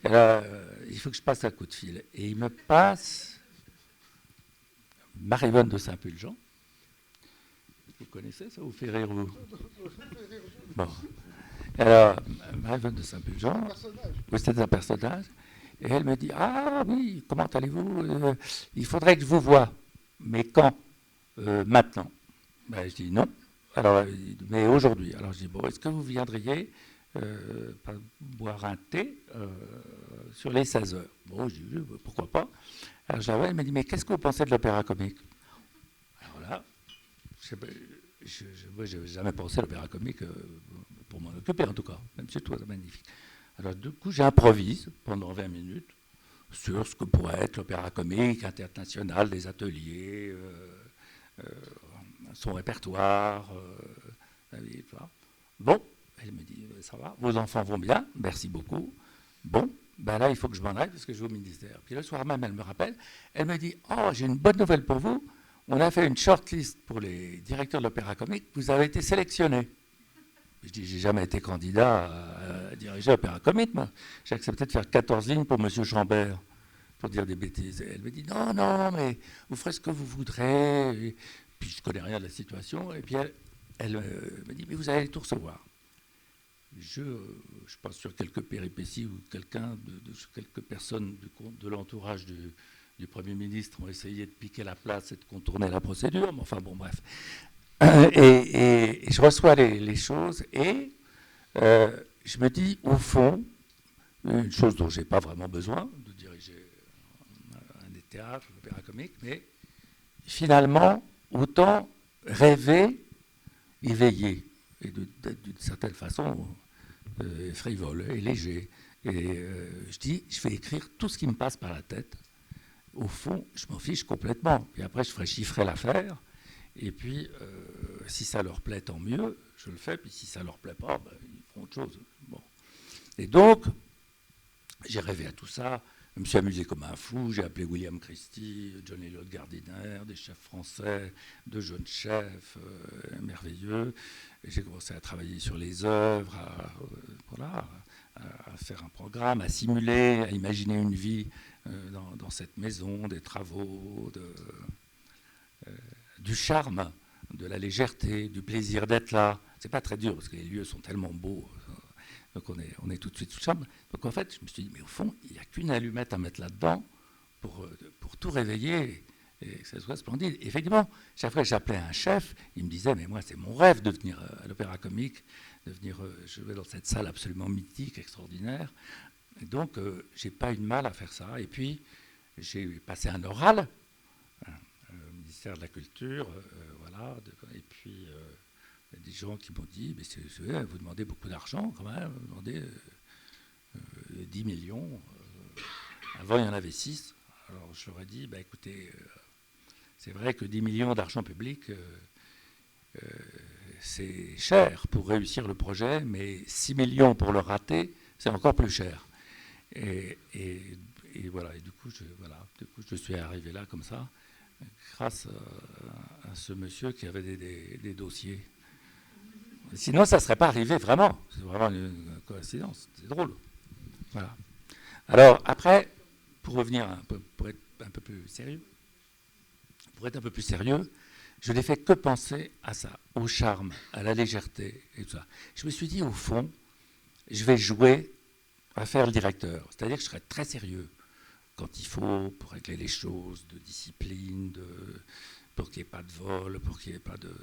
Et là, il faut que je passe un coup de fil. Et il me passe Marie-Vonne de Saint-Pulgent. Vous connaissez ça, vous fait rire, vous? Bon. Alors, Marie-Vonne de Saint-Pulgent, oui, c'était un personnage, et elle me dit, ah oui, comment allez-vous? Il faudrait que je vous voie. Mais quand? Maintenant. Ben, je dis non. Alors, mais aujourd'hui. Alors je dis, bon, est-ce que vous viendriez boire un thé sur les 16 heures? Bon, je dis, oui, pourquoi pas. Alors elle m'a dit, mais qu'est-ce que vous pensez de l'opéra comique? Alors là, moi, je n'avais jamais pensé à l'opéra comique pour m'en occuper, en tout cas. Même chez toi, c'est magnifique. Alors, du coup, j'improvise pendant 20 minutes sur ce que pourrait être l'opéra comique international, des ateliers, son répertoire. Bon, elle me dit, ça va, vos enfants vont bien, merci beaucoup. Bon, ben là, il faut que je m'en aille parce que je vais au ministère. Puis le soir même, elle me rappelle, elle me dit, oh, j'ai une bonne nouvelle pour vous. On a fait une shortlist pour les directeurs de l'opéra comique, vous avez été sélectionné. Je dis, j'ai jamais été candidat à diriger l'opéra comique, moi. J'ai accepté de faire 14 lignes pour M. Chambert, pour dire des bêtises. Et elle me dit, non, non, mais vous ferez ce que vous voudrez. Et puis je connais rien de la situation. Et puis elle me dit, mais vous allez tout recevoir. Je pense sur quelques péripéties où quelques personnes de l'entourage du Premier ministre ont essayé de piquer la place et de contourner la procédure, mais enfin bon, bref. Et je reçois les choses et je me dis, au fond, une chose dont je n'ai pas vraiment besoin, de diriger un théâtre, un opéra comique, mais finalement, autant rêver et veiller, et d'une certaine façon frivole et léger. Et je dis, je vais écrire tout ce qui me passe par la tête. Au fond, je m'en fiche complètement. Puis après, je ferai chiffrer l'affaire. Et puis, si ça leur plaît, tant mieux, je le fais. Puis si ça leur plaît pas, ben, ils feront autre chose. Bon. Et donc, j'ai rêvé à tout ça. Je me suis amusé comme un fou. J'ai appelé William Christie, John Eliot Gardiner, des chefs français, de jeunes chefs merveilleux. Et j'ai commencé à travailler sur les œuvres, à faire un programme, à simuler, à imaginer une vie dans cette maison, des travaux, du charme, de la légèreté, du plaisir d'être là. C'est pas très dur parce que les lieux sont tellement beaux. Donc on est tout de suite sous charme. Donc en fait, je me suis dit, mais au fond, il n'y a qu'une allumette à mettre là-dedans pour tout réveiller et que ça soit splendide. Et effectivement, chaque fois que j'appelais un chef, il me disait, mais moi, c'est mon rêve de venir à l'opéra comique, de venir jouer dans cette salle absolument mythique, extraordinaire. Et donc, j'ai pas eu de mal à faire ça. Et puis, j'ai passé un oral au ministère de la Culture, voilà. Et puis, il y a des gens qui m'ont dit, mais vous demandez beaucoup d'argent quand même, vous demandez 10 millions. Avant, il y en avait 6. Alors, je leur ai dit, bah, écoutez, c'est vrai que 10 millions d'argent public, c'est cher pour réussir le projet, mais 6 millions pour le rater, c'est encore plus cher. Et voilà, et du coup, je suis arrivé là comme ça, grâce à ce monsieur qui avait des dossiers. Sinon, ça ne serait pas arrivé vraiment. C'est vraiment une coïncidence. C'est drôle. Voilà. Alors, après, pour revenir pour être un peu plus sérieux, je n'ai fait que penser à ça, au charme, à la légèreté et tout ça. Je me suis dit, au fond, je vais jouer à faire le directeur. C'est-à-dire que je serai très sérieux quand il faut, pour régler les choses, de discipline, pour qu'il n'y ait pas de vol, pour qu'il n'y ait pas de...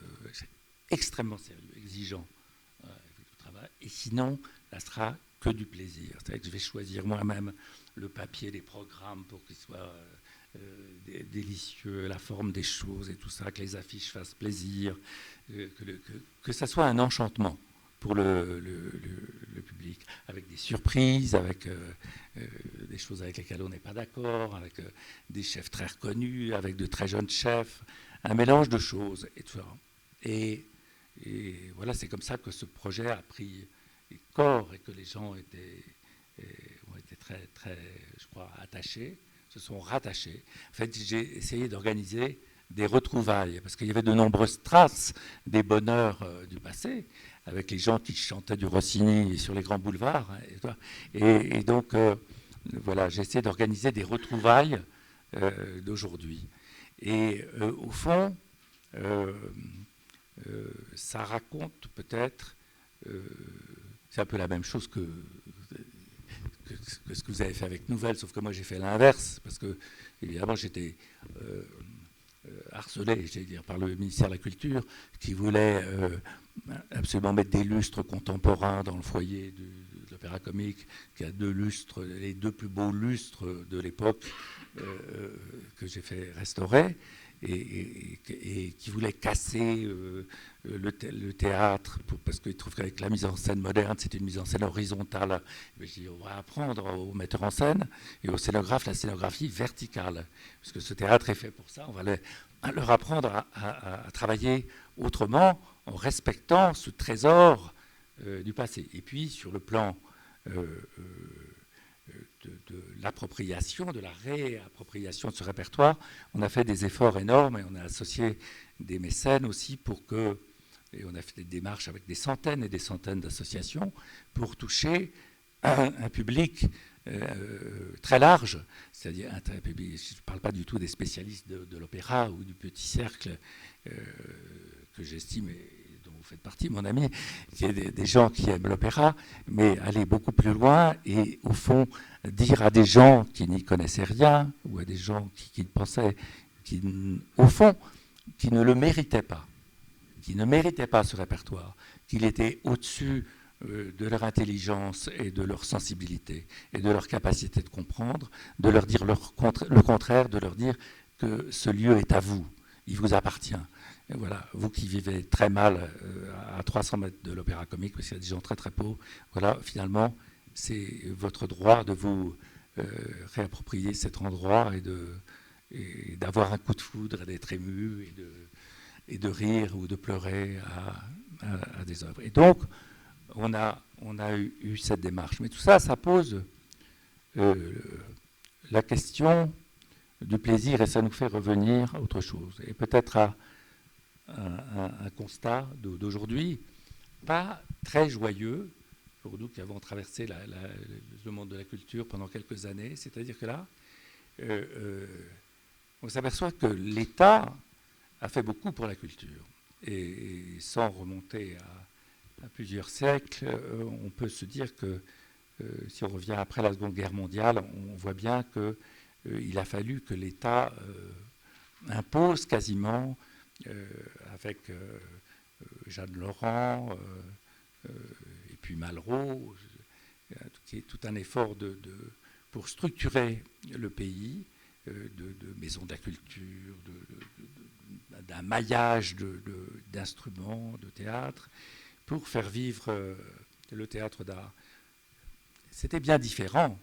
extrêmement sérieux, exigeant du travail. Et sinon, ça sera que du plaisir. C'est-à-dire que je vais choisir moi-même le papier des programmes pour qu'ils soient délicieux, la forme des choses et tout ça, que les affiches fassent plaisir, que ça soit un enchantement. pour le public, avec des surprises, avec des choses avec lesquelles on n'est pas d'accord, avec des chefs très reconnus, avec de très jeunes chefs, un mélange de choses et tout ça. Et voilà, c'est comme ça que ce projet a pris corps et que les gens ont été très, très, je crois, attachés, se sont rattachés. En fait, j'ai essayé d'organiser des retrouvailles, parce qu'il y avait de nombreuses traces des bonheurs du passé, avec les gens qui chantaient du Rossini sur les grands boulevards. Et donc, voilà, j'ai essayé d'organiser des retrouvailles d'aujourd'hui. Et au fond, ça raconte peut-être, c'est un peu la même chose que ce que vous avez fait avec Nouvelles, sauf que moi j'ai fait l'inverse, parce que évidemment j'étais harcelé, j'allais dire, par le ministère de la Culture, qui voulait absolument mettre des lustres contemporains dans le foyer de l'Opéra Comique, qui a deux lustres, les deux plus beaux lustres de l'époque que j'ai fait restaurer, et qui voulait casser le théâtre, parce qu'il trouve qu'avec la mise en scène moderne, c'est une mise en scène horizontale. Je dis, on va apprendre aux metteurs en scène et aux scénographes la scénographie verticale, parce que ce théâtre est fait pour ça. On va leur apprendre à travailler autrement, en respectant ce trésor du passé. Et puis, sur le plan de l'appropriation, de la réappropriation de ce répertoire, on a fait des efforts énormes et on a associé des mécènes aussi et on a fait des démarches avec des centaines et des centaines d'associations pour toucher un public très large, c'est-à-dire un public, je ne parle pas du tout des spécialistes de l'opéra ou du petit cercle que j'estime dont vous faites partie, mon ami, qui est des gens qui aiment l'opéra, mais aller beaucoup plus loin et au fond dire à des gens qui n'y connaissaient rien ou à des gens qui pensaient, au fond, qui ne le méritaient pas, qui ne méritaient pas ce répertoire, qu'il était au-dessus de leur intelligence et de leur sensibilité et de leur capacité de comprendre, de leur dire le contraire, de leur dire que ce lieu est à vous, il vous appartient. Et voilà, vous qui vivez très mal à 300 mètres de l'Opéra Comique, parce qu'il y a des gens très très pauvres, voilà, finalement, c'est votre droit de vous réapproprier cet endroit et d'avoir un coup de foudre, d'être ému et de rire ou de pleurer à des œuvres. Et donc, on a eu cette démarche. Mais tout ça, ça pose la question du plaisir et ça nous fait revenir à autre chose. Et peut-être à un constat d'aujourd'hui, pas très joyeux pour nous qui avons traversé le monde de la culture pendant quelques années. C'est-à-dire que là, on s'aperçoit que l'État a fait beaucoup pour la culture. Et sans remonter à plusieurs siècles, on peut se dire que si on revient après la Seconde Guerre mondiale, on voit bien qu'il a fallu que l'État impose quasiment, avec Jeanne Laurent et puis Malraux, qui est tout un effort pour structurer le pays, de maisons de la culture, d'un maillage d'instruments, de théâtre, pour faire vivre le théâtre d'art. C'était bien différent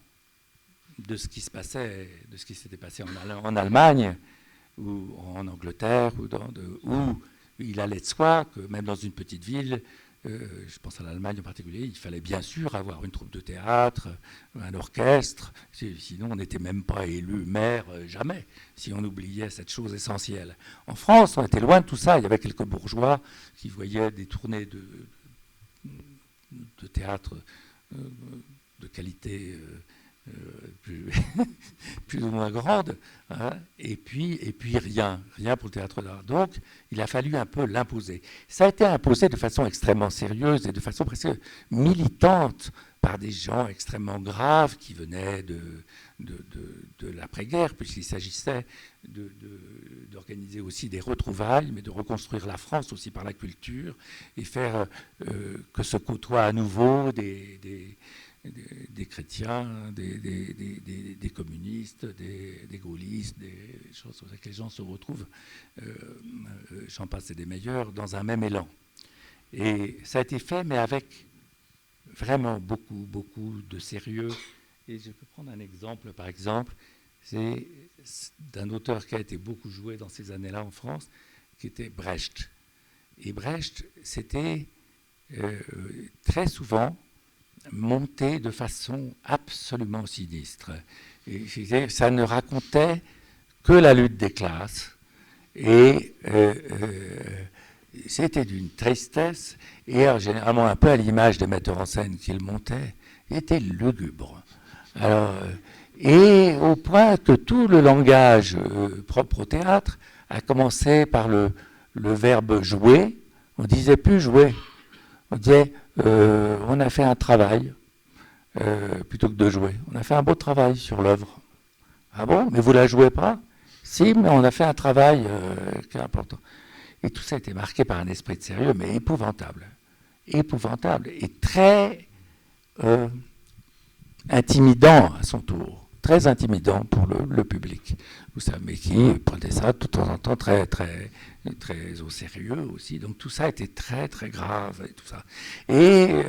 de ce qui s'était passé en Allemagne ou en Angleterre, où il allait de soi que même dans une petite ville, je pense à l'Allemagne en particulier, il fallait bien sûr avoir une troupe de théâtre, un orchestre, sinon on n'était même pas élu maire jamais, si on oubliait cette chose essentielle. En France, on était loin de tout ça, il y avait quelques bourgeois qui voyaient des tournées de théâtre de qualité plus ou moins grande, hein, et puis rien pour le théâtre d'art. Donc, il a fallu un peu l'imposer. Ça a été imposé de façon extrêmement sérieuse et de façon presque militante par des gens extrêmement graves qui venaient de l'après-guerre, puisqu'il s'agissait d'organiser aussi des retrouvailles, mais de reconstruire la France aussi par la culture et faire que se côtoient à nouveau des chrétiens, des communistes, des gaullistes, des choses sur lesquelles les gens se retrouvent, j'en passe et des meilleurs, dans un même élan. Et ça a été fait, mais avec vraiment beaucoup de sérieux. Et je peux prendre un exemple, par exemple, c'est d'un auteur qui a été beaucoup joué dans ces années-là en France, qui était Brecht. Et Brecht, c'était très souvent monté de façon absolument sinistre. Et ça ne racontait que la lutte des classes. Et c'était d'une tristesse. Et alors, généralement, un peu à l'image des metteurs en scène qui le montaient, il était lugubre. Alors, et au point que tout le langage propre au théâtre a commencé par le verbe jouer. On ne disait plus jouer. On disait on a fait un travail plutôt que de jouer. On a fait un beau travail sur l'œuvre. Ah bon, mais vous ne la jouez pas? Si, mais on a fait un travail qui est important. Et tout ça a été marqué par un esprit de sérieux, mais épouvantable. Épouvantable et très intimidant à son tour. Très intimidant pour le public. Vous savez, mais qui prenait ça de temps en temps très au sérieux aussi. Donc tout ça était très grave et tout ça. Et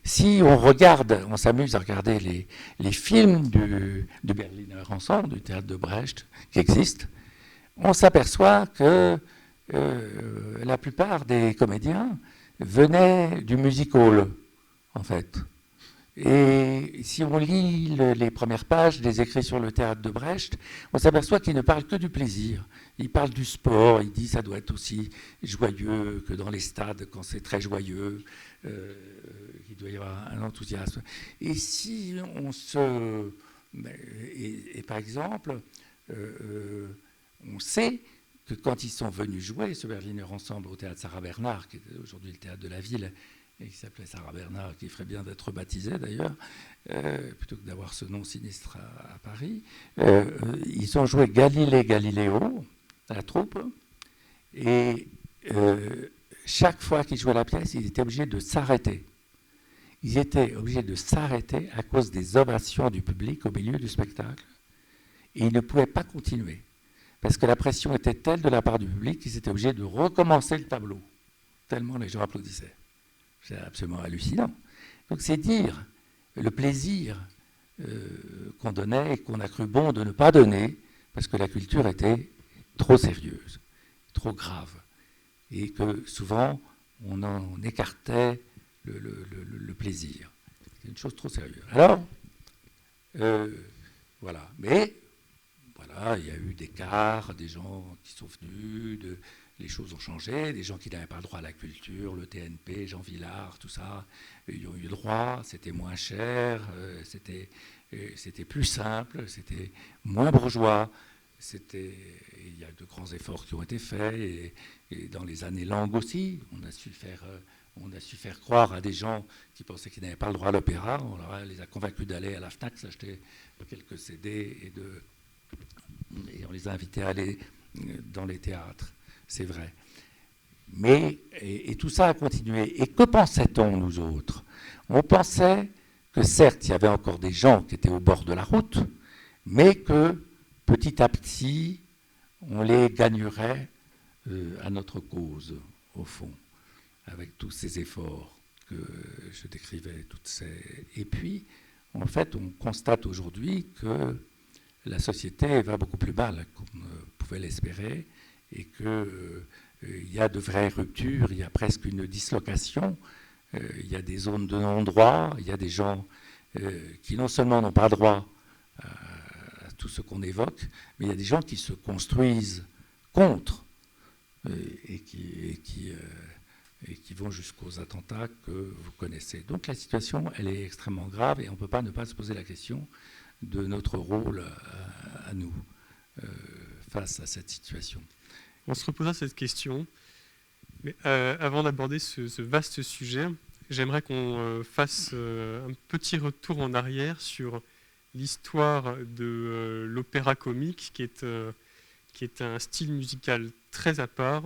si on regarde, on s'amuse à regarder les films du Berliner Ensemble, du théâtre de Brecht, qui existent, on s'aperçoit que la plupart des comédiens venaient du music hall, en fait. Et si on lit les premières pages des écrits sur le théâtre de Brecht, on s'aperçoit qu'il ne parle que du plaisir. Il parle du sport, il dit que ça doit être aussi joyeux que dans les stades quand c'est très joyeux, qu'il doit y avoir un enthousiasme. Et si on se... Et par exemple, on sait que quand ils sont venus jouer ce Berliner Ensemble au théâtre Sarah Bernard, qui est aujourd'hui le théâtre de la ville, et qui s'appelait Sarah Bernard, qui ferait bien d'être baptisé d'ailleurs, plutôt que d'avoir ce nom sinistre à Paris. Ils ont joué Galileo, la troupe, et chaque fois qu'ils jouaient la pièce, ils étaient obligés de s'arrêter. Ils étaient obligés de s'arrêter à cause des ovations du public au milieu du spectacle. Et ils ne pouvaient pas continuer, parce que la pression était telle de la part du public qu'ils étaient obligés de recommencer le tableau, tellement les gens applaudissaient. C'est absolument hallucinant. Donc c'est dire le plaisir qu'on donnait et qu'on a cru bon de ne pas donner parce que la culture était trop sérieuse, trop grave. Et que souvent, on en écartait le plaisir. C'est une chose trop sérieuse. Alors, voilà. Mais, voilà, il y a eu des cas, des gens qui sont venus, les choses ont changé, des gens qui n'avaient pas le droit à la culture, le TNP, Jean Villard, tout ça, ils ont eu le droit, c'était moins cher, c'était plus simple, c'était moins bourgeois, il y a de grands efforts qui ont été faits, et dans les années longues aussi, on a su faire croire à des gens qui pensaient qu'ils n'avaient pas le droit à l'opéra, on les a convaincus d'aller à la FNAC s'acheter quelques CD, et on les a invités à aller dans les théâtres. C'est vrai. Mais, et tout ça a continué. Et que pensait-on, nous autres? On pensait que certes, il y avait encore des gens qui étaient au bord de la route, mais que petit à petit, on les gagnerait à notre cause, au fond, avec tous ces efforts que je décrivais. Et puis, en fait, on constate aujourd'hui que la société va beaucoup plus mal qu'on pouvait l'espérer, et qu'il y a de vraies ruptures, il y a presque une dislocation, il y a des zones de non-droit, il y a des gens qui non seulement n'ont pas droit à tout ce qu'on évoque, mais il y a des gens qui se construisent contre et qui vont jusqu'aux attentats que vous connaissez. Donc la situation, elle est extrêmement grave et on ne peut pas ne pas se poser la question de notre rôle à nous face à cette situation. On se reposera cette question, mais avant d'aborder ce vaste sujet, j'aimerais qu'on fasse un petit retour en arrière sur l'histoire de l'opéra comique, qui est un style musical très à part,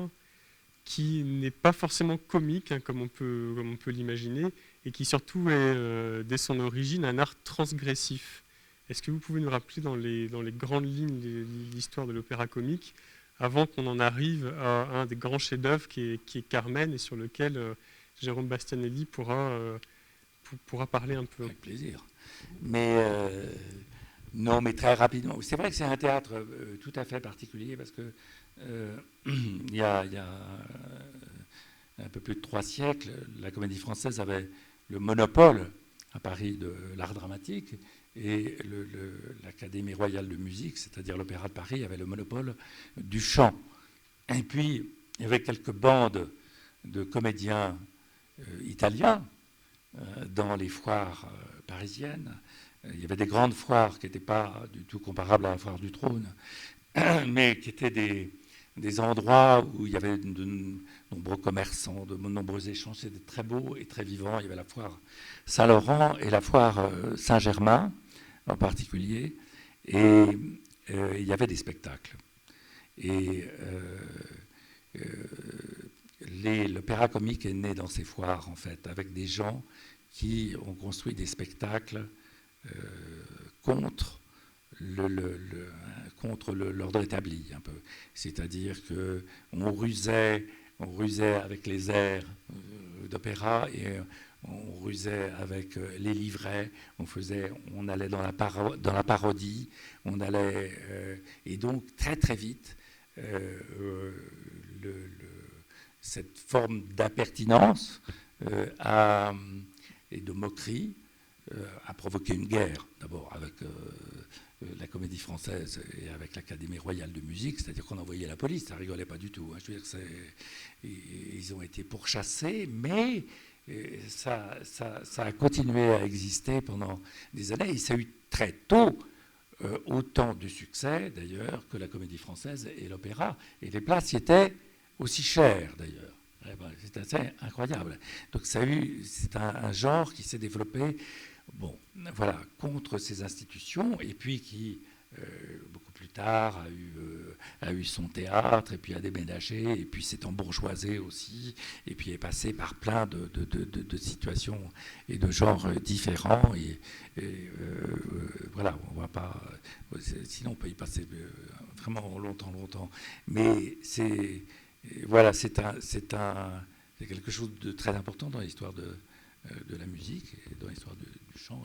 qui n'est pas forcément comique, hein, comme on peut l'imaginer, et qui surtout est, dès son origine, un art transgressif. Est-ce que vous pouvez nous rappeler dans les grandes lignes l'histoire de l'opéra comique, avant qu'on en arrive à un des grands chefs-d'œuvre qui est Carmen, et sur lequel Jérôme Bastianelli pourra parler un peu. Avec plaisir. Mais non, mais très rapidement. C'est vrai que c'est un théâtre tout à fait particulier parce que il y a un peu plus de 3 siècles, la Comédie Française avait le monopole à Paris de l'art dramatique, et l'Académie royale de musique, c'est-à-dire l'Opéra de Paris, avait le monopole du chant. Et puis, il y avait quelques bandes de comédiens italiens dans les foires parisiennes. Il y avait des grandes foires qui n'étaient pas du tout comparables à la foire du Trône, mais qui étaient des endroits où il y avait de nombreux commerçants, de nombreux échanges. C'était très beau et très vivant. Il y avait la foire Saint-Laurent et la foire Saint-Germain en particulier. Et il y avait des spectacles. Et l'opéra comique est né dans ces foires, en fait, avec des gens qui ont construit des spectacles contre l'ordre établi, un peu. C'est-à-dire qu'on rusait avec les airs d'opéra et on rusait avec les livrets, on allait dans la parodie, et donc très très vite, cette forme d'impertinence et de moquerie a provoqué une guerre, d'abord avec la Comédie Française et avec l'Académie royale de musique, c'est-à-dire qu'on envoyait la police, ça rigolait pas du tout. Je veux dire, ils ont été pourchassés, mais ça a continué à exister pendant des années, et ça a eu très tôt autant de succès, d'ailleurs, que la Comédie Française et l'opéra, et les places y étaient aussi chères, d'ailleurs. C'est assez incroyable. Donc c'est un genre qui s'est développé, bon, voilà, contre ces institutions, et puis qui, beaucoup plus tard, a eu son théâtre, et puis a déménagé, et puis s'est embourgeoisé aussi, et puis est passé par plein de situations et de genres différents. Et voilà, on va pas. Sinon, on peut y passer vraiment longtemps. Mais voilà, c'est quelque chose de très important dans l'histoire de la musique et dans l'histoire du chant,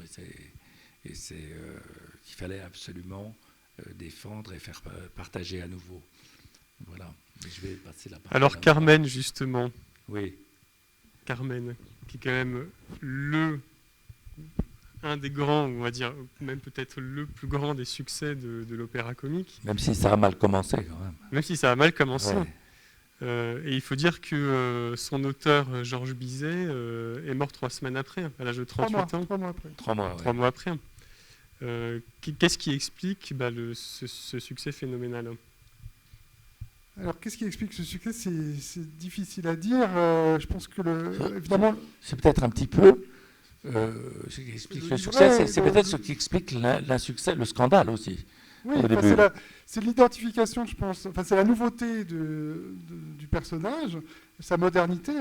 et c'est qu'il fallait absolument défendre et faire partager à nouveau. Voilà. Je vais passer la parole. Alors Carmen, justement. Oui. Carmen, qui est quand même un des grands, on va dire, même peut-être le plus grand des succès de l'opéra comique. Même si ça a mal commencé, quand même. Même si ça a mal commencé. Ouais. Et il faut dire que son auteur, Georges Bizet, est mort 3 semaines après, à l'âge de 38 ans. 3 mois après. 3 mois, ouais. 3 mois après. Qu'est-ce qui explique ce succès phénoménal? Alors, qu'est-ce qui explique ce succès? C'est difficile à dire. Je pense que, évidemment... C'est peut-être un petit peu... ce qui explique le succès, c'est peut-être ce qui explique l'insuccès, le scandale aussi. Oui, c'est l'identification, je pense. Enfin, c'est la nouveauté du personnage, sa modernité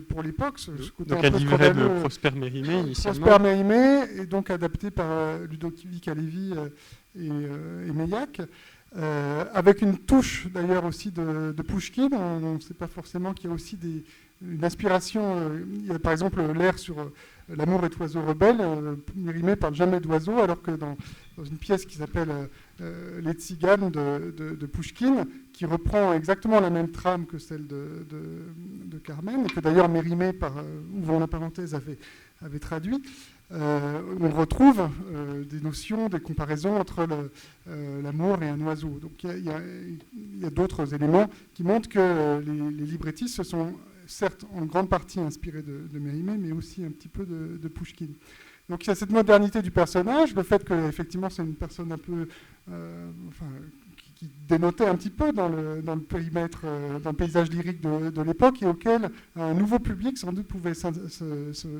pour l'époque. Donc un livret de Prosper Mérimée, initialement. Prosper Mérimée, et donc adapté par Ludovic Halévy et Meillac, avec une touche d'ailleurs aussi de Pouchkine. On ne sait pas forcément qu'il y a aussi une inspiration. Il y a par exemple l'air sur L'amour est oiseau rebelle. Mérimée parle jamais d'oiseau, alors que dans une pièce qui s'appelle Les Tziganes de Pouchkine, qui reprend exactement la même trame que celle de Carmen, et que d'ailleurs Mérimée, ouvrant la parenthèse, avait traduit, on retrouve des notions, des comparaisons entre l'amour et un oiseau. Donc il y a d'autres éléments qui montrent que les librettistes se sont certes en grande partie inspirés de Mérimée, mais aussi un petit peu de Pouchkine. Donc il y a cette modernité du personnage, le fait qu'effectivement c'est une personne un peu qui dénotait un petit peu dans le périmètre, dans le paysage lyrique de l'époque, et auquel un nouveau public sans doute pouvait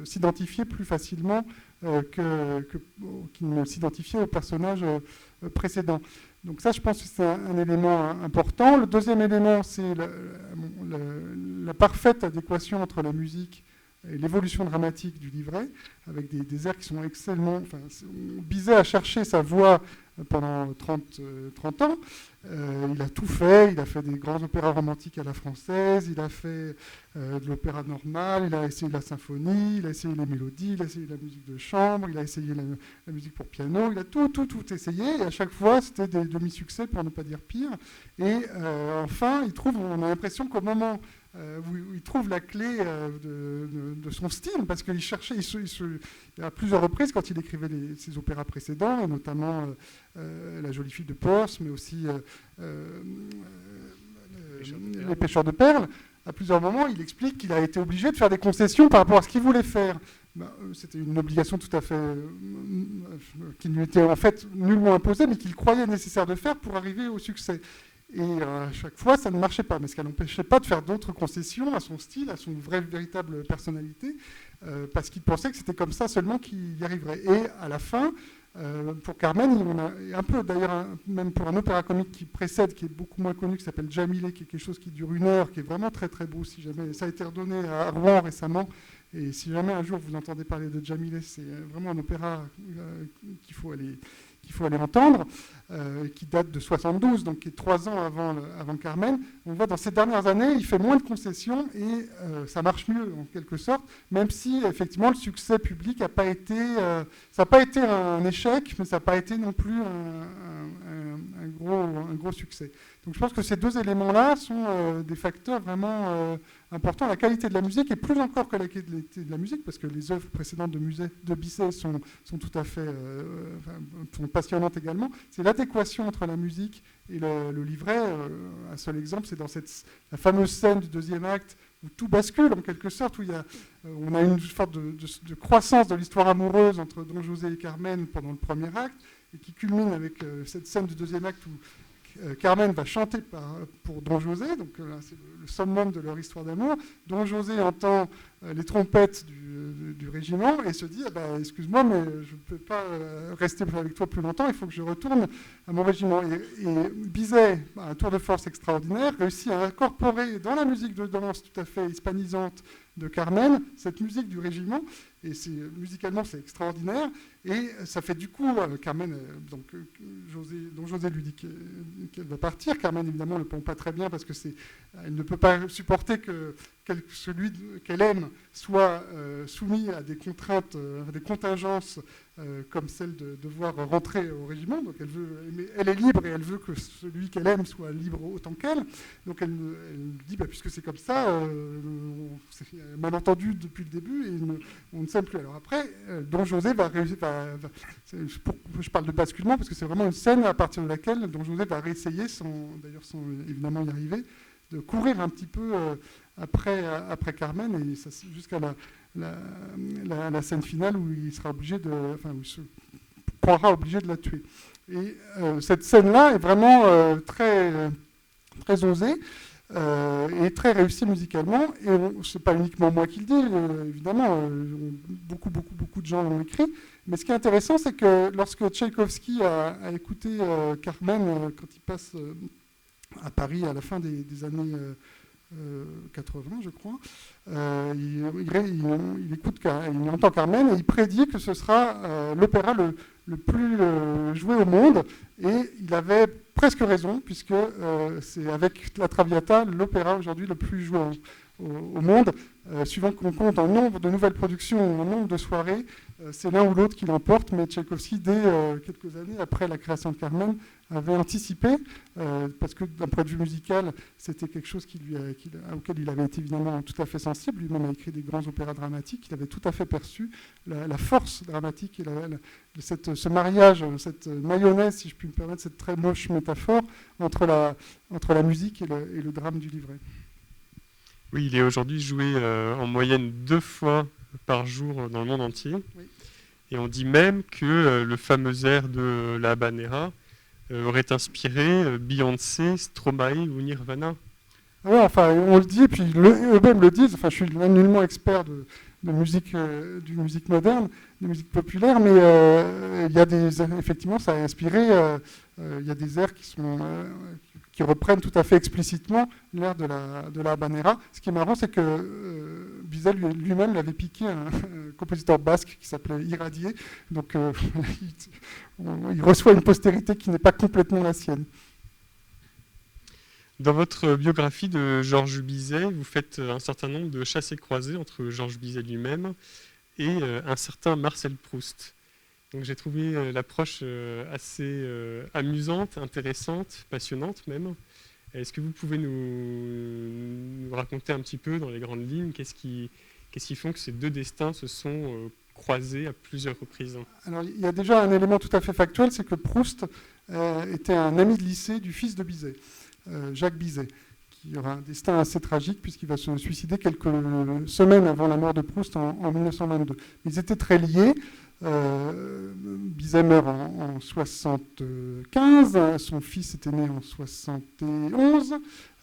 s'identifier plus facilement qu'il ne s'identifiait au personnage précédent. Donc ça, je pense que c'est un élément important. Le deuxième élément, c'est la parfaite adéquation entre la musique et l'évolution dramatique du livret, avec des airs qui sont excellemment... Enfin, Bizet a cherché sa voix pendant 30 ans. Il a tout fait. Il a fait des grands opéras romantiques à la française, il a fait de l'opéra normal, il a essayé la symphonie, il a essayé les mélodies, il a essayé la musique de chambre, il a essayé la musique pour piano, il a tout essayé, et à chaque fois, c'était des demi-succès, pour ne pas dire pire. Et enfin, on a l'impression qu'au moment où il trouve la clé de son style, parce qu'il cherchait, à plusieurs reprises, quand il écrivait ses opéras précédents, et notamment La jolie fille de Porce, mais aussi Les pêcheurs de perles, à plusieurs moments, il explique qu'il a été obligé de faire des concessions par rapport à ce qu'il voulait faire. C'était une obligation tout à fait qui lui était en fait nullement imposée, mais qu'il croyait nécessaire de faire pour arriver au succès. Et à chaque fois, ça ne marchait pas, mais ce qui n'empêchait pas de faire d'autres concessions à son style, à son véritable personnalité, parce qu'il pensait que c'était comme ça seulement qu'il y arriverait. Et à la fin, pour Carmen, on a un peu d'ailleurs, même pour un opéra comique qui précède, qui est beaucoup moins connu, qui s'appelle Jamilé, qui est quelque chose qui dure 1 heure, qui est vraiment très très beau. Si jamais ça a été redonné à Rouen récemment, et si jamais un jour vous entendez parler de Jamilé, c'est vraiment un opéra qu'il faut aller entendre, qui date de 72, donc qui est 3 ans avant Carmen. On voit dans ces dernières années, il fait moins de concessions et ça marche mieux en quelque sorte, même si effectivement le succès public n'a pas été, ça n'a pas été un échec, mais ça n'a pas été non plus un gros succès. Donc je pense que ces 2 éléments-là sont des facteurs vraiment importants. La qualité de la musique, et plus encore que la qualité de la musique, parce que les œuvres précédentes de Bizet sont tout à fait sont passionnantes également, c'est l'adéquation entre la musique et le livret. Un seul exemple, c'est dans la fameuse scène du 2e acte, où tout bascule en quelque sorte, où on a une sorte de croissance de l'histoire amoureuse entre Don José et Carmen pendant le 1er acte, et qui culmine avec cette scène du 2e acte où Carmen va chanter pour Don José, donc c'est le summum de leur histoire d'amour. Don José entend les trompettes du régiment et se dit excuse-moi, mais je ne peux pas rester avec toi plus longtemps, il faut que je retourne à mon régiment. Et Bizet, un tour de force extraordinaire, réussit à incorporer dans la musique de danse tout à fait hispanisante de Carmen cette musique du régiment, et musicalement c'est extraordinaire, et ça fait du coup Carmen, Don José lui dit qu'elle va partir. Carmen évidemment ne le prend pas très bien parce que elle ne peut pas supporter que celui qu'elle aime soit soumis à des contraintes, à des contingences comme celle de devoir rentrer au régiment. Donc elle est libre et elle veut que celui qu'elle aime soit libre autant qu'elle. Donc elle dit puisque c'est comme ça, c'est malentendu depuis le début et on ne s'aime plus. Alors après, Don José va réussir. Je parle de basculement parce que c'est vraiment une scène à partir de laquelle Don José va réessayer, sans évidemment y arriver, de courir un petit peu après Carmen, et jusqu'à la scène finale où il sera obligé où il se croira obligé de la tuer. Et cette scène-là est vraiment très, très osée et très réussie musicalement. Et ce n'est pas uniquement moi qui le dis, évidemment, beaucoup de gens l'ont écrit. Mais ce qui est intéressant, c'est que lorsque Tchaïkovski a écouté Carmen quand il passe à Paris à la fin des années 80, je crois, il écoute, il entend Carmen et il prédit que ce sera l'opéra le plus joué au monde, et il avait presque raison, puisque c'est avec la Traviata l'opéra aujourd'hui le plus joué au monde. Suivant qu'on compte en nombre de nouvelles productions, en nombre de soirées, c'est l'un ou l'autre qui l'emporte, mais Tchaïkovski, dès quelques années après la création de Carmen, avait anticipé, parce que d'un point de vue musical, c'était quelque chose auquel il avait été évidemment tout à fait sensible. Lui-même a écrit des grands opéras dramatiques, il avait tout à fait perçu la force dramatique et ce mariage, cette mayonnaise, si je puis me permettre, cette très moche métaphore, entre la musique et le drame du livret. Oui, il est aujourd'hui joué en moyenne 2 fois par jour dans le monde entier. Oui. Et on dit même que le fameux air de la Habanera aurait inspiré Beyoncé, Stromae ou Nirvana. Oui, enfin, on le dit, et puis eux-mêmes le disent. Enfin, je suis nullement expert de musique moderne, de musique populaire, mais il y a effectivement, ça a inspiré. Il y a des airs qui reprennent tout à fait explicitement l'air de la habanera. Ce qui est marrant, c'est que Bizet lui-même l'avait piqué un compositeur basque qui s'appelait Iradier. Donc il reçoit une postérité qui n'est pas complètement la sienne. Dans votre biographie de Georges Bizet, vous faites un certain nombre de chassés-croisés entre Georges Bizet lui-même et un certain Marcel Proust. Donc j'ai trouvé l'approche assez amusante, intéressante, passionnante même. Est-ce que vous pouvez nous raconter un petit peu dans les grandes lignes qu'est-ce qui font que ces deux destins se sont croisés à plusieurs reprises? Alors il y a déjà un élément tout à fait factuel, c'est que Proust était un ami de lycée du fils de Bizet, Jacques Bizet, qui aura un destin assez tragique puisqu'il va se suicider quelques semaines avant la mort de Proust en 1922. Ils étaient très liés. Bizet meurt en 75, son fils était né en 71,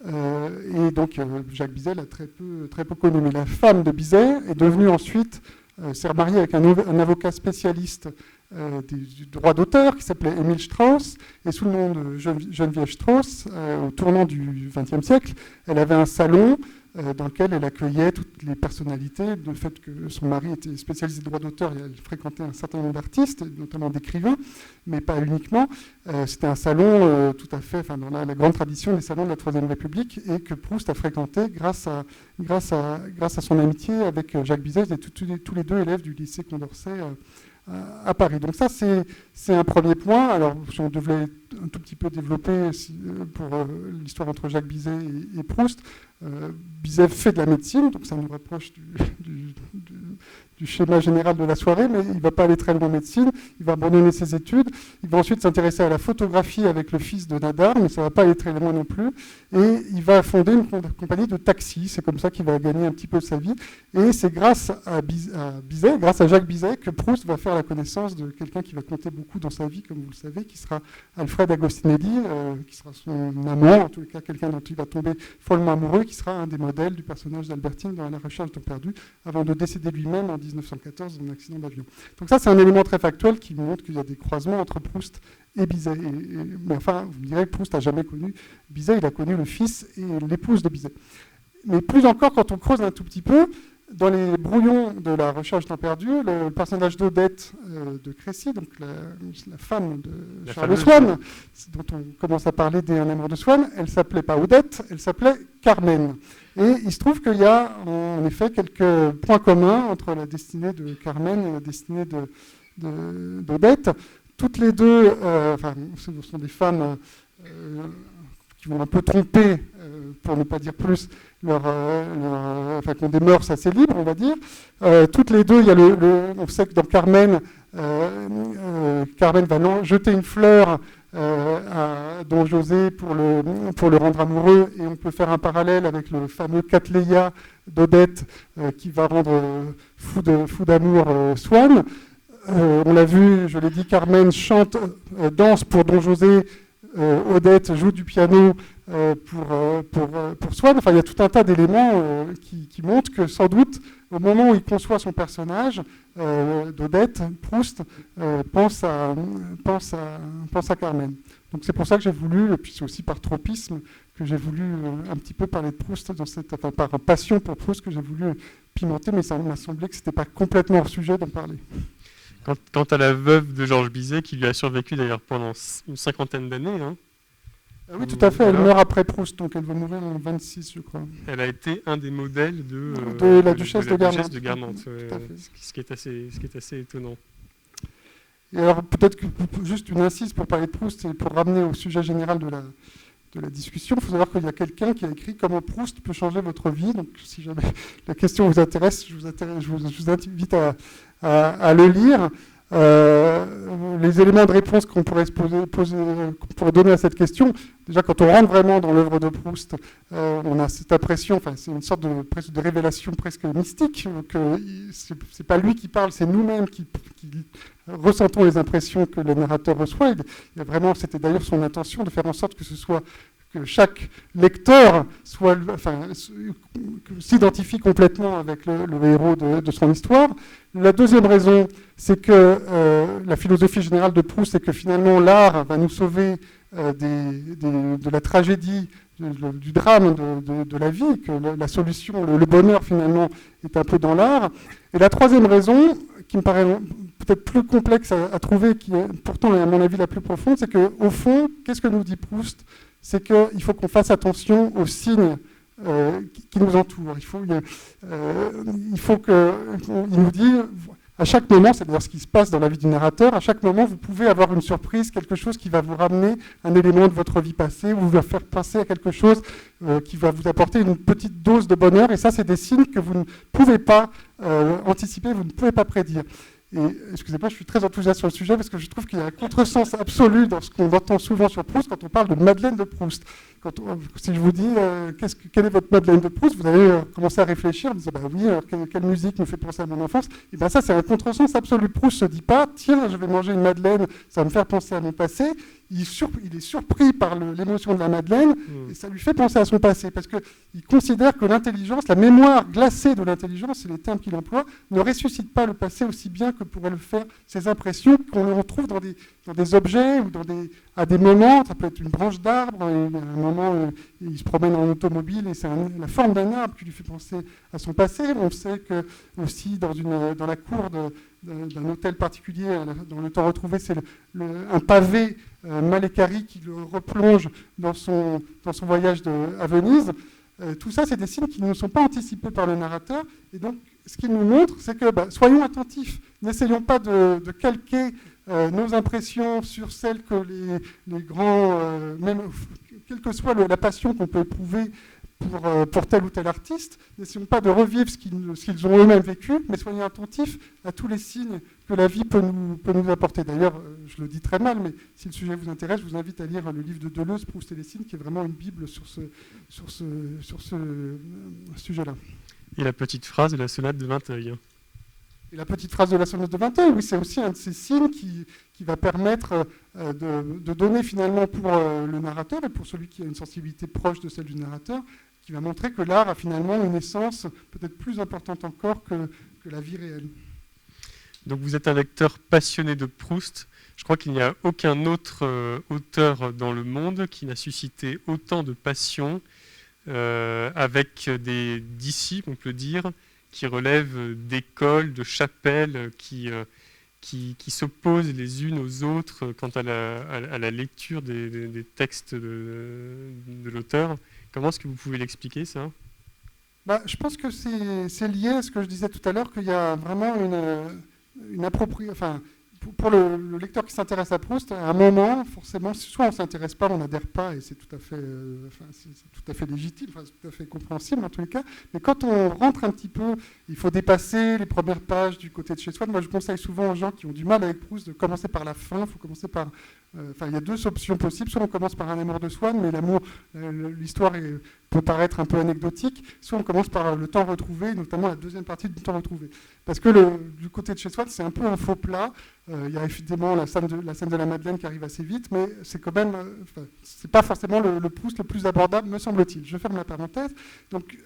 et donc Jacques Bizet l'a très peu connu. Mais la femme de Bizet est devenue ensuite, s'est remariée avec un avocat spécialiste du droit d'auteur qui s'appelait Émile Strauss, et sous le nom de Geneviève Strauss, au tournant du XXe siècle, elle avait un salon dans lequel elle accueillait toutes les personnalités. Le fait que son mari était spécialiste de droit d'auteur, elle fréquentait un certain nombre d'artistes, notamment d'écrivains, mais pas uniquement. C'était un salon tout à fait, dans la grande tradition des salons de la Troisième République, et que Proust a fréquenté grâce à son amitié avec Jacques Bizet. Ils étaient tous les deux élèves du lycée Condorcet à Paris. Donc ça, c'est un premier point. Alors, si on devait un tout petit peu développer pour l'histoire entre Jacques Bizet et Proust, Bizet fait de la médecine, donc ça nous rapproche du schéma général de la soirée, mais il ne va pas aller très loin en médecine, il va abandonner ses études, il va ensuite s'intéresser à la photographie avec le fils de Nadar, mais ça ne va pas aller très loin non plus, et il va fonder une compagnie de taxis, c'est comme ça qu'il va gagner un petit peu sa vie, et c'est grâce à Bizet, grâce à Jacques Bizet, que Proust va faire la connaissance de quelqu'un qui va compter beaucoup dans sa vie, comme vous le savez, qui sera Alfred Agostinelli, qui sera son amant, en tout cas quelqu'un dont il va tomber follement amoureux, qui sera un des modèles du personnage d'Albertine dans La recherche du temps perdu, avant de décéder lui-même en 1914 dans un accident d'avion. Donc ça, c'est un élément très factuel qui montre qu'il y a des croisements entre Proust et Bizet. Mais enfin, vous me direz que Proust n'a jamais connu Bizet, il a connu le fils et l'épouse de Bizet. Mais plus encore, quand on creuse un tout petit peu, dans les brouillons de La recherche du temps perdu, le personnage d'Odette de Crécy, donc la femme de Charles Swann, dont on commence à parler dès Un amour de Swann, elle ne s'appelait pas Odette, elle s'appelait Carmen. Et il se trouve qu'il y a en effet quelques points communs entre la destinée de Carmen et la destinée d'Odette. Toutes les deux, ce sont des femmes qui vont un peu tromper, pour ne pas dire plus, qui ont des mœurs assez libres, on va dire. Toutes les deux, on sait que dans Carmen, Carmen va jeter une fleur à Don José pour le rendre amoureux, et on peut faire un parallèle avec le fameux Cattleya d'Odette qui va rendre fou d'amour Swann. On l'a vu, je l'ai dit, Carmen chante, danse pour Don José, Odette joue du piano pour Swann. Enfin, il y a tout un tas d'éléments qui montrent que sans doute, au moment où il conçoit son personnage d'Odette, Proust pense à Carmen. Donc c'est pour ça que j'ai voulu, et puis c'est aussi par tropisme, que j'ai voulu un petit peu parler de Proust, par passion pour Proust, que j'ai voulu pimenter, mais ça m'a semblé que ce n'était pas complètement hors sujet d'en parler. Quant à la veuve de Georges Bizet, qui lui a survécu d'ailleurs pendant une cinquantaine d'années. Hein. Oui, tout à fait, elle meurt après Proust, donc elle va mourir en 26, je crois. Elle a été un des modèles de la duchesse de Guermantes, ce qui est assez étonnant. Et alors peut-être que juste une incise pour parler de Proust et pour ramener au sujet général de la discussion, il faut savoir qu'il y a quelqu'un qui a écrit « Comment Proust peut changer votre vie ». Donc si jamais la question vous intéresse, je vous invite à le lire. Les éléments de réponse qu'on pourrait qu'on pourrait donner à cette question, déjà quand on rentre vraiment dans l'œuvre de Proust, on a cette impression, c'est une sorte de révélation presque mystique, que c'est pas lui qui parle, c'est nous-mêmes qui ressentons les impressions que le narrateur reçoit. Il y a vraiment, c'était d'ailleurs son intention de faire en sorte que chaque lecteur s'identifie complètement avec le héros de son histoire. La deuxième raison, c'est que la philosophie générale de Proust, c'est que finalement l'art va nous sauver de la tragédie, du drame de la vie, que la solution, le bonheur finalement est un peu dans l'art. Et la troisième raison, qui me paraît peut-être plus complexe à trouver, qui est pourtant à mon avis la plus profonde, c'est qu'au fond, qu'est-ce que nous dit Proust? C'est qu'il faut qu'on fasse attention aux signes qui nous entourent. Il nous dit, à chaque moment, c'est d'ailleurs ce qui se passe dans la vie du narrateur, à chaque moment, vous pouvez avoir une surprise, quelque chose qui va vous ramener un élément de votre vie passée, ou vous va faire penser à quelque chose qui va vous apporter une petite dose de bonheur, et ça, c'est des signes que vous ne pouvez pas anticiper, vous ne pouvez pas prédire. Et excusez-moi, je suis très enthousiaste sur le sujet parce que je trouve qu'il y a un contresens absolu dans ce qu'on entend souvent sur Proust quand on parle de Madeleine de Proust. Si je vous dis quelle est votre Madeleine de Proust, vous allez commencer à réfléchir, vous disant bah oui, quelle musique me fait penser à mon enfance. Et bien ça, c'est un contresens absolu. Proust ne se dit pas tiens, je vais manger une Madeleine, ça va me faire penser à mon passé. Il est surpris par l'émotion de la Madeleine et ça lui fait penser à son passé parce qu'il considère que l'intelligence, la mémoire glacée de l'intelligence, c'est les termes qu'il emploie, ne ressuscite pas le passé aussi bien que pourraient le faire ces impressions qu'on retrouve dans des objets ou à des moments. Ça peut être une branche d'arbre, un moment il se promène en automobile et c'est la forme d'un arbre qui lui fait penser à son passé. On sait que aussi dans la cour d'un hôtel particulier, dans le temps retrouvé, c'est un pavé Malécari qui le replonge dans son voyage à Venise. Tout ça, c'est des signes qui ne sont pas anticipés par le narrateur. Et donc, ce qu'il nous montre, c'est que soyons attentifs. N'essayons pas de calquer nos impressions sur celles que les grands, même quelle que soit la passion qu'on peut éprouver pour tel ou tel artiste, n'essayons pas de revivre ce qu'ils ont eux-mêmes vécu, mais soyons attentifs à tous les signes que la vie peut nous apporter. D'ailleurs, je le dis très mal, mais si le sujet vous intéresse, je vous invite à lire le livre de Deleuze, Proust et les signes, qui est vraiment une bible sur ce sujet-là. Et la petite phrase de la sonate de Vinteuil. Et la petite phrase de la sonate de Vinteuil, oui, c'est aussi un de ces signes qui va permettre de donner finalement pour le narrateur et pour celui qui a une sensibilité proche de celle du narrateur, qui va montrer que l'art a finalement une essence peut-être plus importante encore que la vie réelle. Donc vous êtes un lecteur passionné de Proust. Je crois qu'il n'y a aucun autre auteur dans le monde qui n'a suscité autant de passion avec des disciples, on peut dire, qui relèvent d'écoles, de chapelles, qui s'opposent les unes aux autres quant à la lecture des textes de l'auteur. Comment est-ce que vous pouvez l'expliquer, ça ? Je pense que c'est lié à ce que je disais tout à l'heure, qu'il y a vraiment une appropriation. Enfin, pour le lecteur qui s'intéresse à Proust, à un moment, forcément, soit on ne s'intéresse pas, on n'adhère pas, et c'est tout à fait légitime, c'est tout à fait compréhensible en tous les cas. Mais quand on rentre un petit peu, il faut dépasser les premières pages du côté de chez Swann. Moi, je conseille souvent aux gens qui ont du mal avec Proust de commencer par la fin. Il faut commencer par... il y a deux options possibles. Soit on commence par un amour de Swann, mais l'amour, l'histoire peut paraître un peu anecdotique. Soit on commence par le temps retrouvé, notamment la deuxième partie du temps retrouvé. Parce que du côté de chez Swann, c'est un peu un faux plat. Il y a évidemment la scène de la Madeleine qui arrive assez vite, mais c'est quand même, c'est pas forcément le Proust le plus abordable, me semble-t-il. Je ferme la parenthèse. Donc,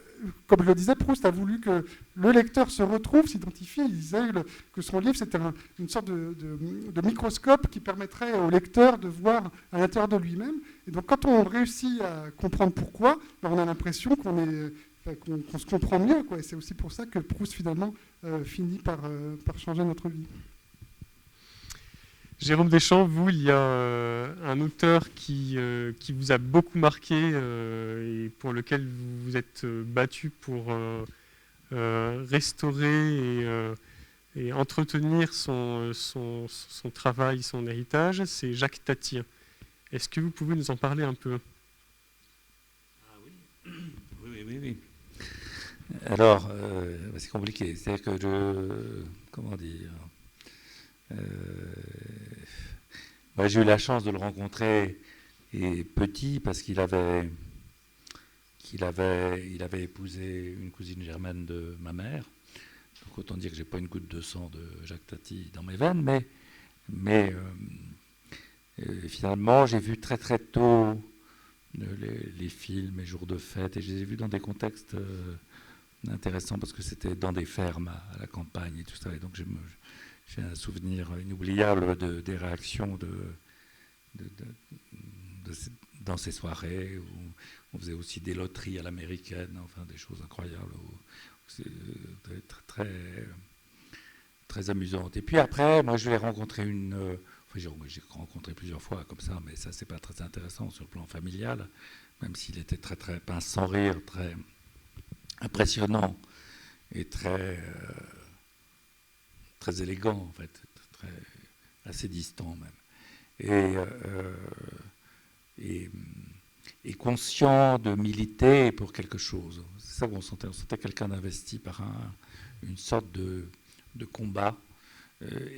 comme je le disais, Proust a voulu que le lecteur se retrouve, s'identifie. Il disait que son livre, c'était une sorte de microscope qui permettrait au lecteur de voir à l'intérieur de lui-même. Et donc, quand on réussit à comprendre pourquoi, on a l'impression qu'on se comprend mieux, quoi. Et c'est aussi pour ça que Proust, finalement, finit par changer notre vie. Jérôme Deschamps, vous, il y a un auteur qui vous a beaucoup marqué et pour lequel vous vous êtes battu pour restaurer et entretenir son travail, son héritage, c'est Jacques Tati. Est-ce que vous pouvez nous en parler un peu ? Oui. Alors, c'est compliqué. C'est-à-dire que comment dire ? J'ai eu la chance de le rencontrer et petit parce qu'il avait épousé une cousine germaine de ma mère. Donc autant dire que j'ai pas une goutte de sang de Jacques Tati dans mes veines, mais finalement j'ai vu très très tôt les films, les jours de fête, et je les ai vus dans des contextes intéressants parce que c'était dans des fermes à la campagne et tout ça. Et donc j'ai un souvenir inoubliable des réactions de dans ces soirées où on faisait aussi des loteries à l'américaine, enfin des choses incroyables, c'est très, très amusantes. Et puis après, moi je l'ai rencontré j'ai rencontré plusieurs fois comme ça, mais ça c'est pas très intéressant sur le plan familial, même s'il était très très pince sans rire, très impressionnant et très très élégant en fait, assez distant même. Et conscient de militer pour quelque chose. C'est ça qu'on sentait. On sentait quelqu'un d'investi par une sorte de combat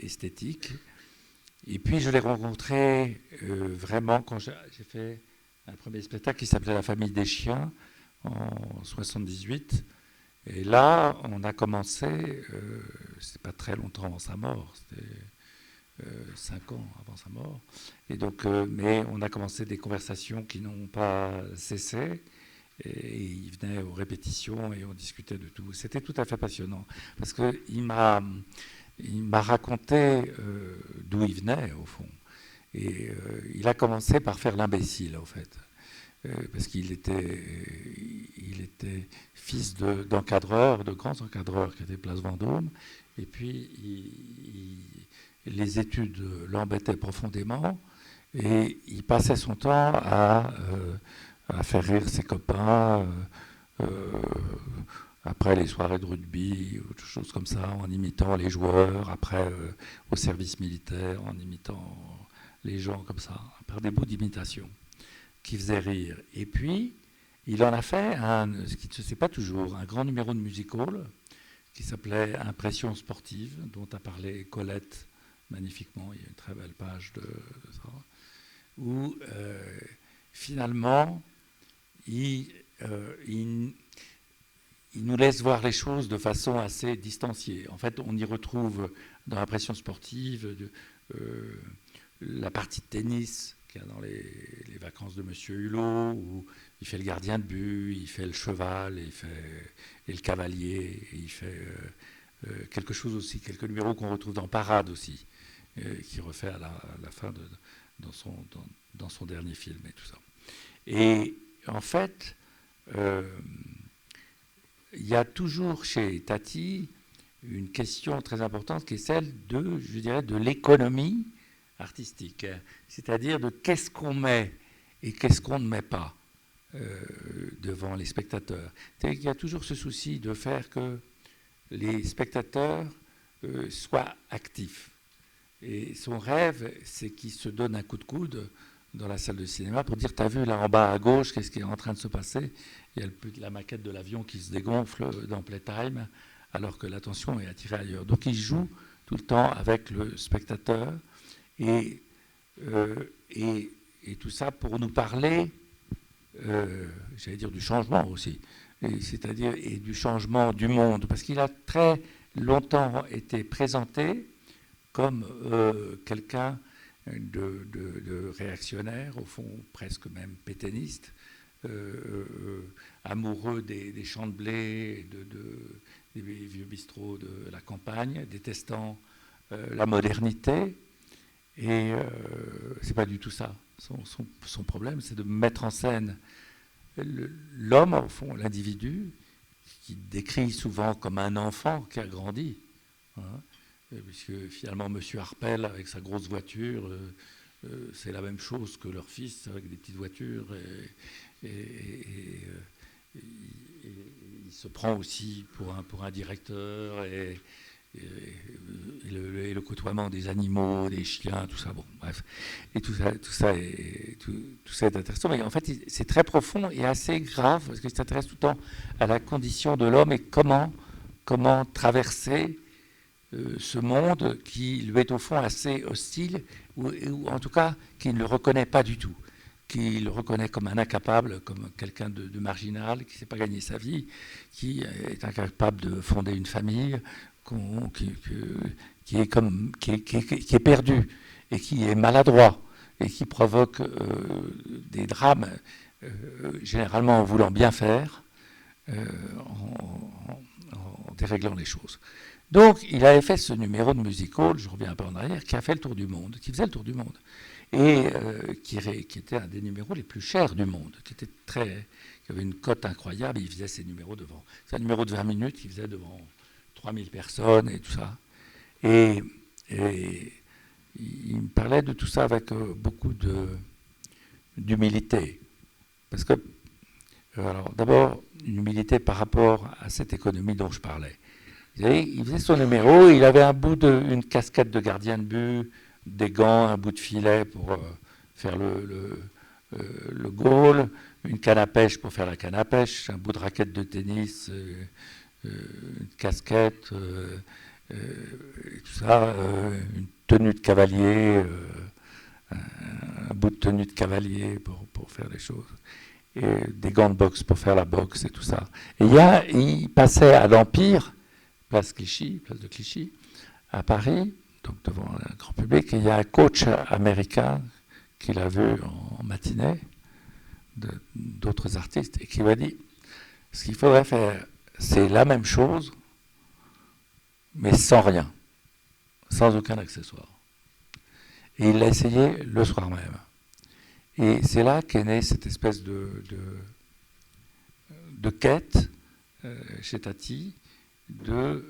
esthétique. Et puis je l'ai rencontré vraiment quand j'ai fait un premier spectacle qui s'appelait La famille des chiens en 78. Et là, on a commencé, c'est pas très longtemps avant sa mort, c'était 5 ans avant sa mort. Et donc, mais on a commencé des conversations qui n'ont pas cessé. Et il venait aux répétitions et on discutait de tout. C'était tout à fait passionnant parce qu'il m'a raconté d'où il venait au fond. Et il a commencé par faire l'imbécile en fait. Parce qu'il était fils d'encadreurs, de grands encadreurs qui étaient Place Vendôme. Et puis, les études l'embêtaient profondément. Et il passait son temps à faire rire ses copains après les soirées de rugby, ou des choses comme ça, en imitant les joueurs, après au service militaire, en imitant les gens comme ça, par des bouts d'imitation qui faisaient rire. Et puis, il en a fait ce qui ne se sait pas toujours, un grand numéro de music-hall qui s'appelait Impression sportive, dont a parlé Colette magnifiquement. Il y a une très belle page de ça, où finalement, il nous laisse voir les choses de façon assez distanciée. En fait, on y retrouve dans l'impression sportive la partie de tennis qu'il y a dans les vacances de Monsieur Hulot, où il fait le gardien de but, il fait le cheval, et le cavalier, et il fait quelque chose aussi, quelques numéros qu'on retrouve dans Parade aussi, qui refait à la fin dans son dernier film et tout ça. Et en fait, il y a toujours chez Tati une question très importante qui est celle de l'économie artistique, c'est-à-dire de qu'est-ce qu'on met et qu'est-ce qu'on ne met pas devant les spectateurs. Il y a toujours ce souci de faire que les spectateurs soient actifs. Et son rêve, c'est qu'ils se donnent un coup de coude dans la salle de cinéma pour dire, t'as vu là en bas à gauche, qu'est-ce qui est en train de se passer? Il y a la maquette de l'avion qui se dégonfle dans Playtime, alors que l'attention est attirée ailleurs. Donc il joue tout le temps avec le spectateur, et tout ça pour nous parler, j'allais dire du changement aussi, c'est-à-dire du changement du monde, parce qu'il a très longtemps été présenté comme quelqu'un de réactionnaire, au fond presque même pétainiste, amoureux des champs de blé, des vieux bistrots de la campagne, détestant la modernité. Et c'est pas du tout ça. Son problème, c'est de mettre en scène l'homme, au fond, l'individu, qui décrit souvent comme un enfant qui a grandi. Hein, puisque finalement, M. Harpel, avec sa grosse voiture, c'est la même chose que leur fils, avec des petites voitures. Et il se prend aussi pour un directeur, et le côtoiement des animaux, des chiens, tout ça, bon, bref. Et tout ça est intéressant. Mais en fait, c'est très profond et assez grave, parce qu'il s'intéresse tout le temps à la condition de l'homme et comment traverser ce monde qui lui est au fond assez hostile, ou en tout cas qui ne le reconnaît pas du tout, qui le reconnaît comme un incapable, comme quelqu'un de marginal, qui ne sait pas gagner sa vie, qui est incapable de fonder une famille, qui est perdu et qui est maladroit et qui provoque des drames, généralement en voulant bien faire, en déréglant les choses. Donc, il avait fait ce numéro de music-hall, je reviens un peu en arrière, qui a fait le tour du monde, qui faisait le tour du monde. et qui était un des numéros les plus chers du monde, qui avait une cote incroyable. Il faisait ses numéros devant. C'est un numéro de 20 minutes qu'il faisait devant 3000 personnes et tout ça. Et il me parlait de tout ça avec beaucoup d'humilité. Parce que, alors d'abord, une humilité par rapport à cette économie dont je parlais. Il faisait son numéro, il avait une casquette de gardien de but, des gants, un bout de filet pour faire le goal, une canne à pêche pour faire la canne à pêche, un bout de raquette de tennis, une casquette, et tout ça, une tenue de cavalier, un bout de tenue de cavalier pour faire les choses, et des gants de boxe pour faire la boxe et tout ça. Et il passait à l'Empire, place de Clichy, à Paris, donc devant un grand public, et il y a un coach américain qui l'a vu en matinée, d'autres artistes, et qui lui a dit, ce qu'il faudrait faire, c'est la même chose, mais sans rien, sans aucun accessoire. Et il l'a essayé le soir même. Et c'est là qu'est née cette espèce de quête chez Tati, de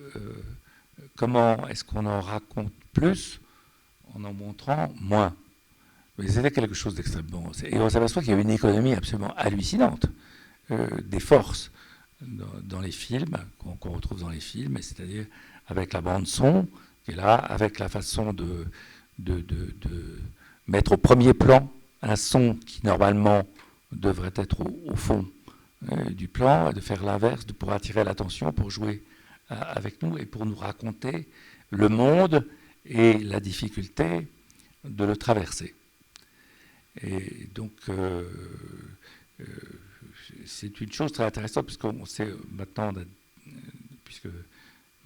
comment est-ce qu'on en raconte plus en montrant moins. Mais c'était quelque chose d'extrêmement... Et on s'aperçoit qu'il y a une économie absolument hallucinante des forces dans les films, qu'on retrouve dans les films, c'est-à-dire avec la bande-son qui est là, avec la façon de mettre au premier plan un son qui normalement devrait être au fond du plan, de faire l'inverse, pour attirer l'attention, pour jouer avec nous et pour nous raconter le monde et la difficulté de le traverser. Et donc, c'est une chose très intéressante, puisqu'on sait maintenant, puisque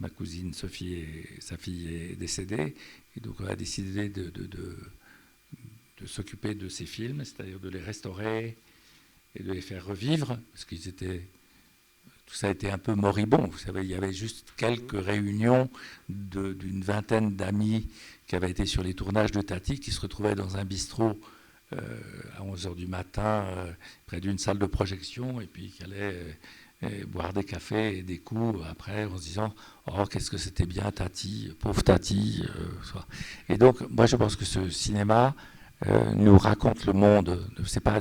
ma cousine Sophie, sa fille, est décédée, et donc on a décidé de s'occuper de ces films, c'est-à-dire de les restaurer et de les faire revivre, parce qu'ils étaient... Tout ça a été un peu moribond. Vous savez, il y avait juste quelques réunions d'une vingtaine d'amis qui avaient été sur les tournages de Tati, qui se retrouvaient dans un bistrot à 11h du matin, près d'une salle de projection, et puis qui allaient boire des cafés et des coups après, en se disant « Oh, qu'est-ce que c'était bien Tati, pauvre Tati ». Et donc, moi, je pense que ce cinéma nous raconte le monde. C'est pas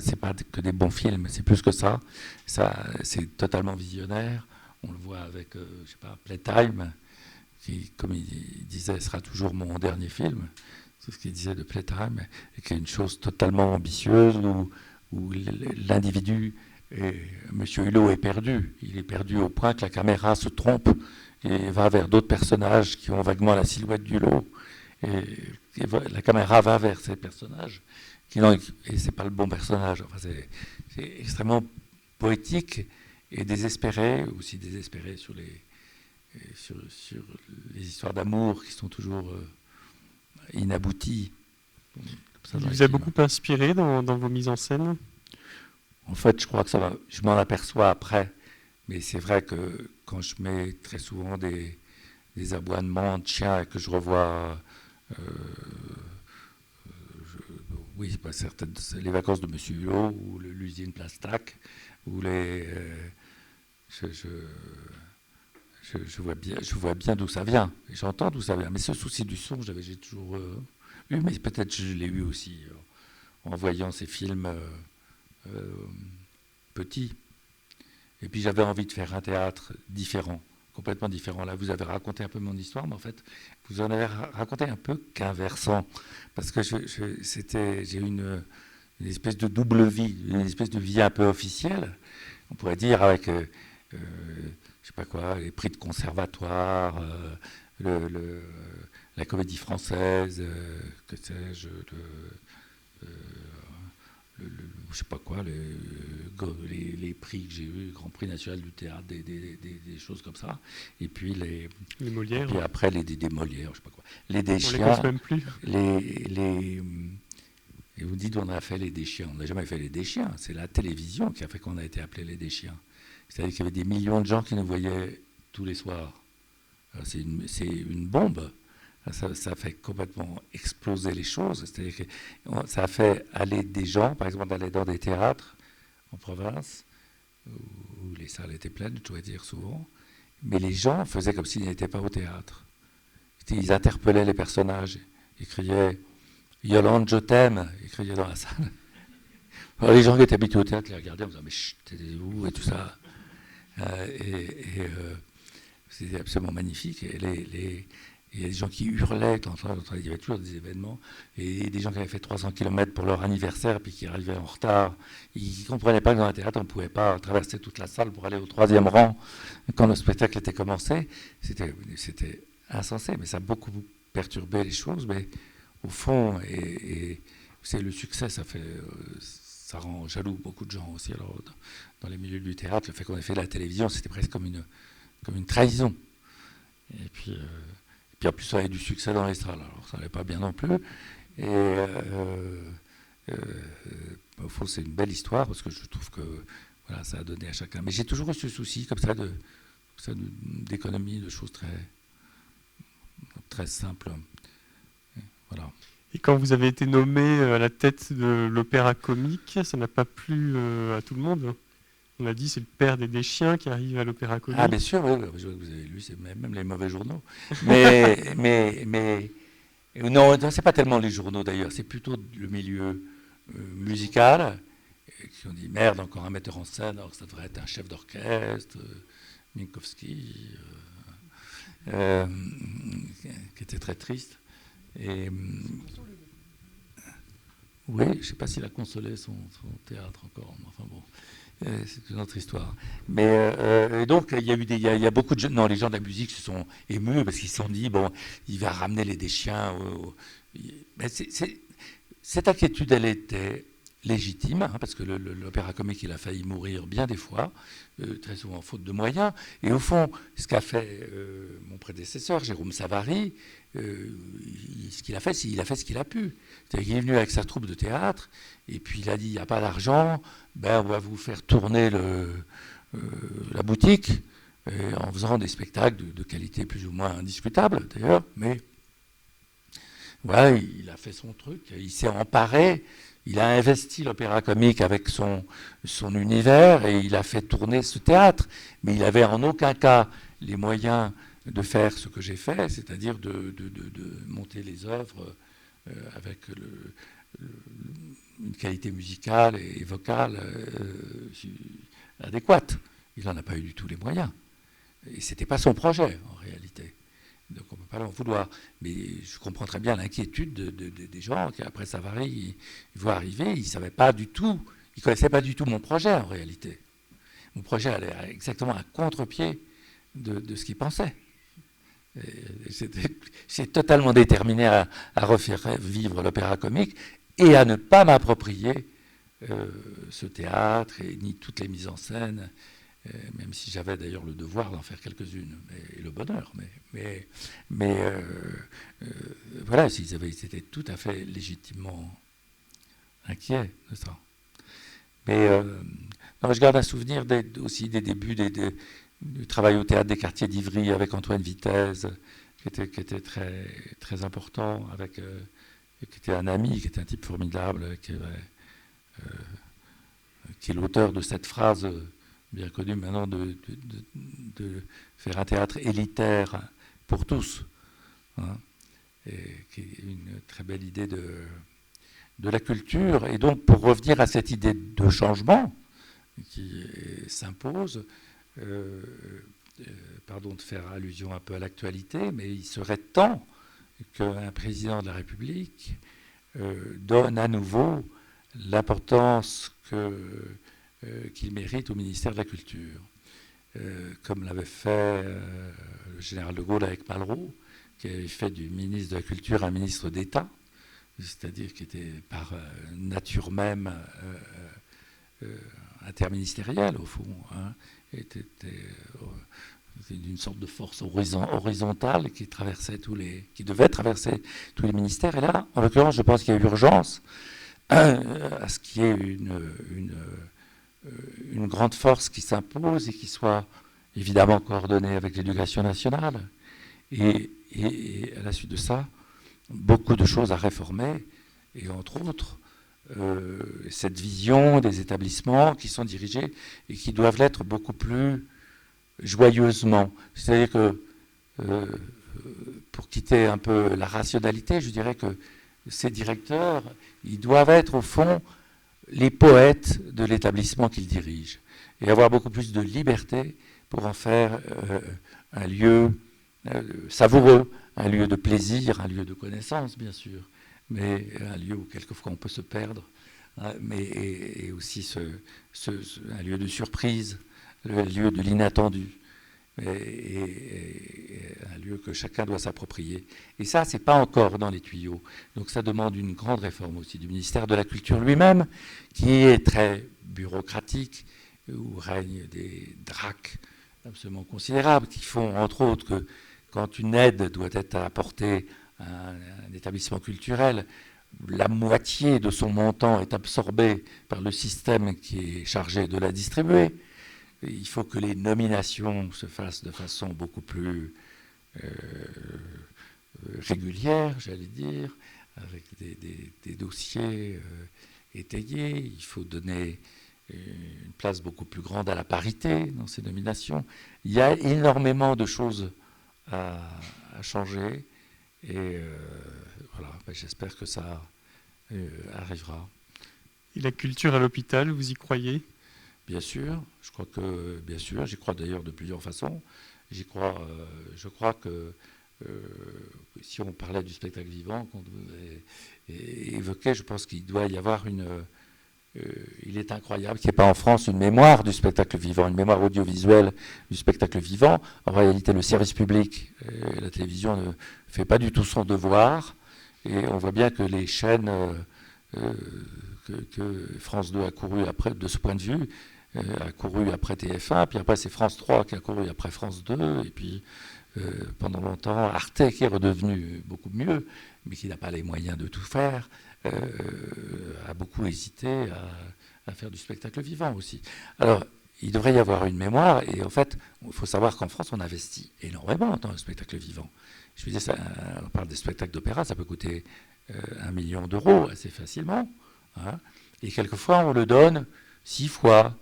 que des bons films, c'est plus que ça. C'est totalement visionnaire. On le voit avec, je sais pas, Playtime, qui, comme il disait, sera toujours mon dernier film. C'est ce qu'il disait de Playtime, et qui est une chose totalement ambitieuse où l'individu, Monsieur Hulot, est perdu. Il est perdu au point que la caméra se trompe et va vers d'autres personnages qui ont vaguement la silhouette d'Hulot. Et la caméra va vers ces personnages, et c'est pas le bon personnage. Enfin, c'est extrêmement poétique et désespéré, aussi désespéré sur les histoires d'amour qui sont toujours inabouties. Ça vous a beaucoup inspiré dans vos mises en scène? En fait, je crois que je m'en aperçois après, mais c'est vrai que quand je mets très souvent des aboiements de chiens et que je revois... oui, bah, les vacances de Monsieur Hulot ou l'usine Plastac, ou je vois bien d'où ça vient, et j'entends d'où ça vient. Mais ce souci du son, j'ai toujours eu, mais peut-être je l'ai eu aussi en voyant ces films petits. Et puis j'avais envie de faire un théâtre différent, complètement différent. Là, vous avez raconté un peu mon histoire, mais en fait, vous en avez raconté un peu qu'un versant. Parce que j'ai eu une espèce de double vie, une espèce de vie un peu officielle, on pourrait dire, avec, je sais pas quoi, les prix de conservatoire, la comédie française, que sais-je, je sais pas quoi, les prix que j'ai eu, le Grand Prix national du théâtre, des choses comme ça. Et puis les Molières. Et puis après des Molières, je sais pas quoi. Les Deschiens. On les compte même plus. Et vous dites on a fait les Deschiens. On n'a jamais fait les Deschiens. C'est la télévision qui a fait qu'on a été appelé les Deschiens. C'est-à-dire qu'il y avait des millions de gens qui nous voyaient tous les soirs. C'est une bombe. Ça a fait complètement exploser les choses. C'est-à-dire que ça a fait aller des gens, par exemple, aller dans des théâtres en province, où les salles étaient pleines, je dois dire souvent, mais les gens faisaient comme s'ils n'étaient pas au théâtre. Ils interpellaient les personnages, ils criaient « Yolande, je t'aime », ils criaient dans la salle. Alors les gens qui étaient habitués au théâtre les regardaient en disant « Mais chut, t'es où ?» et tout ça. C'était absolument magnifique. Et il y a des gens qui hurlaient quand il y avait toujours des événements, et des gens qui avaient fait 300 km pour leur anniversaire, puis qui arrivaient en retard. Ils ne comprenaient pas que dans un théâtre, on ne pouvait pas traverser toute la salle pour aller au 3e rang quand le spectacle était commencé. C'était insensé, mais ça a beaucoup perturbé les choses. Mais au fond, c'est le succès, ça rend jaloux beaucoup de gens aussi. Alors, dans les milieux du théâtre, le fait qu'on ait fait de la télévision, c'était presque comme une trahison. Et puis en plus, on avait du succès dans les salles, alors ça n'allait pas bien non plus. Et au fond, c'est une belle histoire, parce que je trouve que voilà, ça a donné à chacun. Mais j'ai toujours eu ce souci comme ça d'économie, de choses très simples. Et voilà. Et quand vous avez été nommé à la tête de l'Opéra Comique, ça n'a pas plu à tout le monde. On a dit c'est le père des chiens qui arrive à l'Opéra Comique. Ah bien sûr, oui, vous avez lu, c'est même les mauvais journaux. Mais non, c'est pas tellement les journaux d'ailleurs, c'est plutôt le milieu musical qui ont dit merde, encore un metteur en scène, alors ça devrait être un chef d'orchestre, Minkowski, qui était très triste. Et oui, je ne sais pas s'il a consolé son théâtre encore, mais enfin bon. C'est une autre histoire. Mais donc, il y a beaucoup de gens. Non, les gens de la musique se sont émus parce qu'ils se sont dit bon, il va ramener les chiens. Mais cette inquiétude, elle était légitime, hein, parce que l'opéra comique, il a failli mourir bien des fois, très souvent faute de moyens. Et au fond, ce qu'a fait mon prédécesseur, Jérôme Savary, ce qu'il a fait, il a fait ce qu'il a pu. C'est-à-dire qu'il est venu avec sa troupe de théâtre, et puis il a dit, il n'y a pas d'argent, on va vous faire tourner la boutique, en faisant des spectacles de qualité plus ou moins indiscutable, d'ailleurs, mais voilà, il a fait son truc, il s'est emparé, il a investi l'opéra comique avec son univers, et il a fait tourner ce théâtre, mais il n'avait en aucun cas les moyens de faire ce que j'ai fait, c'est-à-dire de monter les œuvres avec une qualité musicale et vocale adéquate. Il n'en a pas eu du tout les moyens. Et ce n'était pas son projet, en réalité. Donc on ne peut pas l'en vouloir. Mais je comprends très bien l'inquiétude des gens qui, après Savary, ils voient arriver, ils ne savaient pas du tout, ils ne connaissaient pas du tout mon projet, en réalité. Mon projet allait exactement à contre-pied de ce qu'ils pensaient. C'est totalement déterminé à refaire vivre l'opéra comique et à ne pas m'approprier ce théâtre ni toutes les mises en scène, même si j'avais d'ailleurs le devoir d'en faire quelques-unes et le bonheur. Mais voilà, ils étaient tout à fait légitimement inquiets de ça. Mais non, je garde un souvenir aussi des débuts du travail au théâtre des quartiers d'Ivry avec Antoine Vitesse, qui était très, très important, qui était un ami, qui était un type formidable, qui est l'auteur de cette phrase bien connue maintenant de faire un théâtre élitaire pour tous, hein, et qui est une très belle idée de la culture. Et donc, pour revenir à cette idée de changement qui s'impose, pardon de faire allusion un peu à l'actualité, mais il serait temps qu'un président de la République donne à nouveau l'importance qu'il mérite au ministère de la Culture, comme l'avait fait le général de Gaulle avec Malraux, qui avait fait du ministre de la Culture un ministre d'État, c'est-à-dire qui était par nature même interministériel au fond, hein, était d'une sorte de force horizontale qui devait traverser tous les ministères. Et là, en l'occurrence, je pense qu'il y a urgence à ce qu'il y ait une grande force qui s'impose et qui soit évidemment coordonnée avec l'éducation nationale. Et et à la suite de ça, beaucoup de choses à réformer, et entre autres, cette vision des établissements qui sont dirigés et qui doivent l'être beaucoup plus joyeusement. C'est-à-dire que, pour quitter un peu la rationalité, je dirais que ces directeurs, ils doivent être au fond les poètes de l'établissement qu'ils dirigent et avoir beaucoup plus de liberté pour en faire un lieu savoureux, un lieu de plaisir, un lieu de connaissance, bien sûr, mais un lieu où quelquefois on peut se perdre, hein, mais et aussi un lieu de surprise, le lieu de l'inattendu, et un lieu que chacun doit s'approprier. Et ça, c'est pas encore dans les tuyaux. Donc ça demande une grande réforme aussi du ministère de la Culture lui-même, qui est très bureaucratique, où règnent des dracs absolument considérables, qui font entre autres que quand une aide doit être apportée à un établissement culturel, la moitié de son montant est absorbée par le système qui est chargé de la distribuer. Il faut que les nominations se fassent de façon beaucoup plus régulière, j'allais dire, avec des dossiers étayés. Il faut donner une place beaucoup plus grande à la parité dans ces nominations. Il y a énormément de choses à changer et voilà, j'espère que ça arrivera. Et la culture à l'hôpital, vous y croyez ? Bien sûr, je crois que, bien sûr, j'y crois d'ailleurs de plusieurs façons. J'y crois, je crois que si on parlait du spectacle vivant qu'on évoquait, je pense qu'il doit y avoir il est incroyable qu'il n'y ait pas en France une mémoire du spectacle vivant, une mémoire audiovisuelle du spectacle vivant. En réalité, le service public, la télévision ne fait pas du tout son devoir. Et on voit bien que les chaînes que France 2 a couru après, de ce point de vue, a couru après TF1, puis après c'est France 3 qui a couru après France 2, et puis pendant longtemps Arte qui est redevenu beaucoup mieux, mais qui n'a pas les moyens de tout faire, a beaucoup hésité à faire du spectacle vivant aussi. Alors, il devrait y avoir une mémoire, et en fait, il faut savoir qu'en France, on investit énormément dans le spectacle vivant. Je veux dire, on parle des spectacles d'opéra, ça peut coûter 1 million d'euros assez facilement, hein, et quelquefois on le donne 6 fois,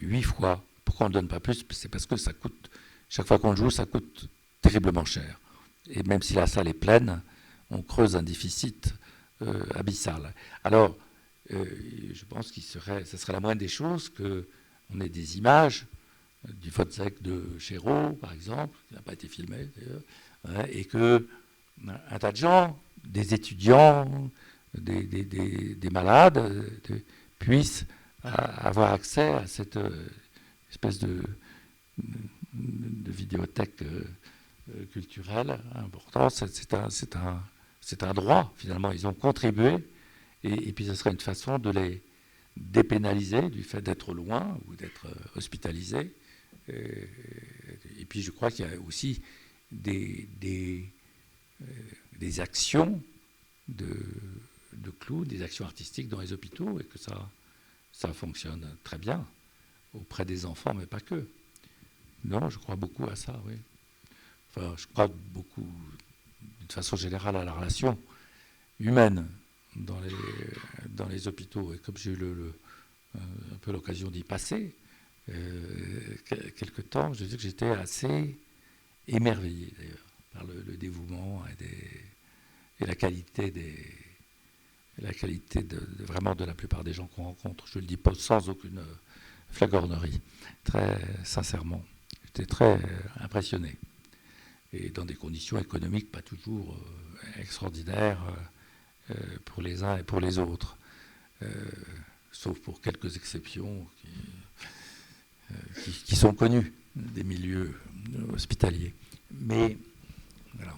8 fois. Pourquoi on ne donne pas plus ? C'est parce que ça coûte, chaque fois qu'on le joue, ça coûte terriblement cher. Et même si la salle est pleine, on creuse un déficit abyssal. Alors, je pense que ce serait la moindre des choses qu'on ait des images du Wozzeck de Chéreau, par exemple, qui n'a pas été filmé d'ailleurs, hein, et que un tas de gens, des étudiants, des malades, puissent avoir accès à cette espèce de vidéothèque culturelle importante. C'est un droit, finalement. Ils ont contribué, et puis ce serait une façon de les dépénaliser du fait d'être loin ou d'être hospitalisés. Et puis je crois qu'il y a aussi des actions de clowns, des actions artistiques dans les hôpitaux, et que ça fonctionne très bien auprès des enfants, mais pas que. Non, je crois beaucoup à ça, oui. Enfin, je crois beaucoup, d'une façon générale, à la relation humaine dans les hôpitaux. Et comme j'ai eu un peu l'occasion d'y passer quelque temps, je dis que j'étais assez émerveillé, d'ailleurs, par le dévouement et la qualité vraiment de la plupart des gens qu'on rencontre. Je le dis pas sans aucune flagornerie, très sincèrement. J'étais très impressionné. Et dans des conditions économiques pas toujours extraordinaires pour les uns et pour les autres, sauf pour quelques exceptions qui sont connues des milieux hospitaliers. Mais voilà.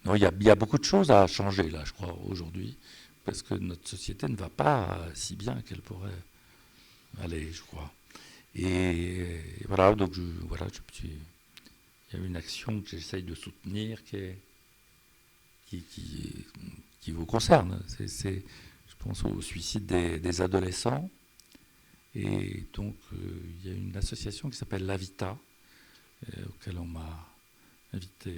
Non, il y a beaucoup de choses à changer là, je crois, aujourd'hui, parce que notre société ne va pas si bien qu'elle pourrait aller, je crois. Et voilà, donc il y a une action que j'essaye de soutenir qui vous concerne. Je pense au suicide des adolescents. Et donc, il y a une association qui s'appelle L'Avita, auquel on m'a invité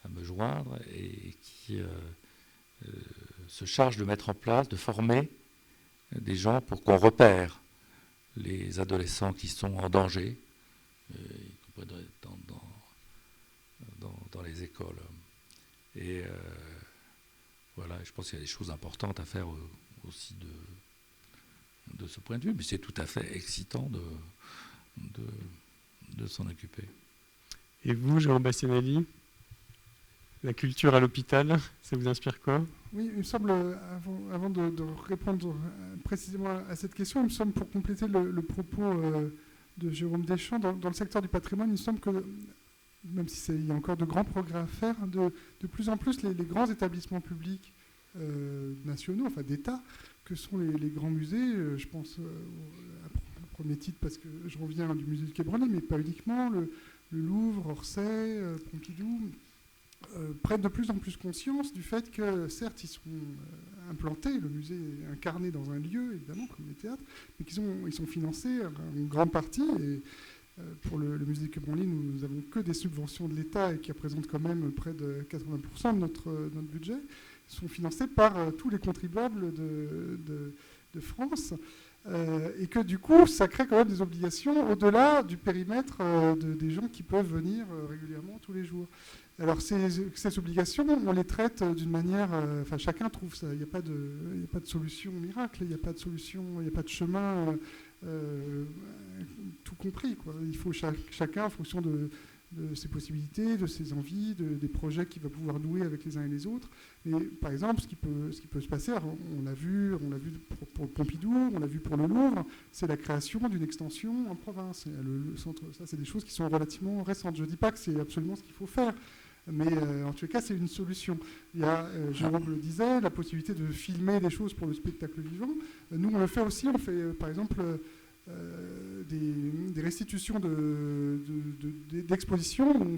à me joindre et qui se charge de mettre en place, de former des gens pour qu'on repère les adolescents qui sont en danger, y compris dans les écoles. Et voilà, je pense qu'il y a des choses importantes à faire aussi de ce point de vue, mais c'est tout à fait excitant de s'en occuper. Et vous, Jérôme Bastianelli, la culture à l'hôpital, ça vous inspire quoi? Oui, il me semble, avant de répondre précisément à cette question, il me semble, pour compléter le propos de Jérôme Deschamps, dans le secteur du patrimoine, il me semble que, même s'il y a encore de grands progrès à faire, de plus en plus, les grands établissements publics nationaux, enfin d'État, que sont les grands musées, je pense à premier titre, parce que je reviens du musée du Quai Branly, mais pas uniquement, le Louvre, Orsay, Pompidou, prennent de plus en plus conscience du fait que, certes, ils sont implantés, le musée est incarné dans un lieu, évidemment, comme les théâtres, mais qu'ils sont financés en grande partie. Et pour le musée du Quai Branly, nous n'avons que des subventions de l'État et qui représentent quand même près de 80% de notre budget. Ils sont financés par tous les contribuables de France. Et que du coup, ça crée quand même des obligations au-delà du périmètre des gens qui peuvent venir régulièrement tous les jours. Alors ces obligations, on les traite d'une manière... Enfin, chacun trouve ça. Il n'y a pas de solution miracle, il n'y a pas de solution, il n'y a pas de chemin tout compris, quoi. Il faut chacun, en fonction de ses possibilités, de ses envies, des projets qu'il va pouvoir nouer avec les uns et les autres. Mais par exemple, ce qui peut se passer, on l'a vu pour Pompidou, on l'a vu pour le Louvre, c'est la création d'une extension en province. Le centre, ça, c'est des choses qui sont relativement récentes. Je ne dis pas que c'est absolument ce qu'il faut faire, mais en tout cas, c'est une solution. Il y a, Jérôme le disait, la possibilité de filmer des choses pour le spectacle vivant. Nous, on le fait aussi. On fait, par exemple, des restitutions d'expositions. On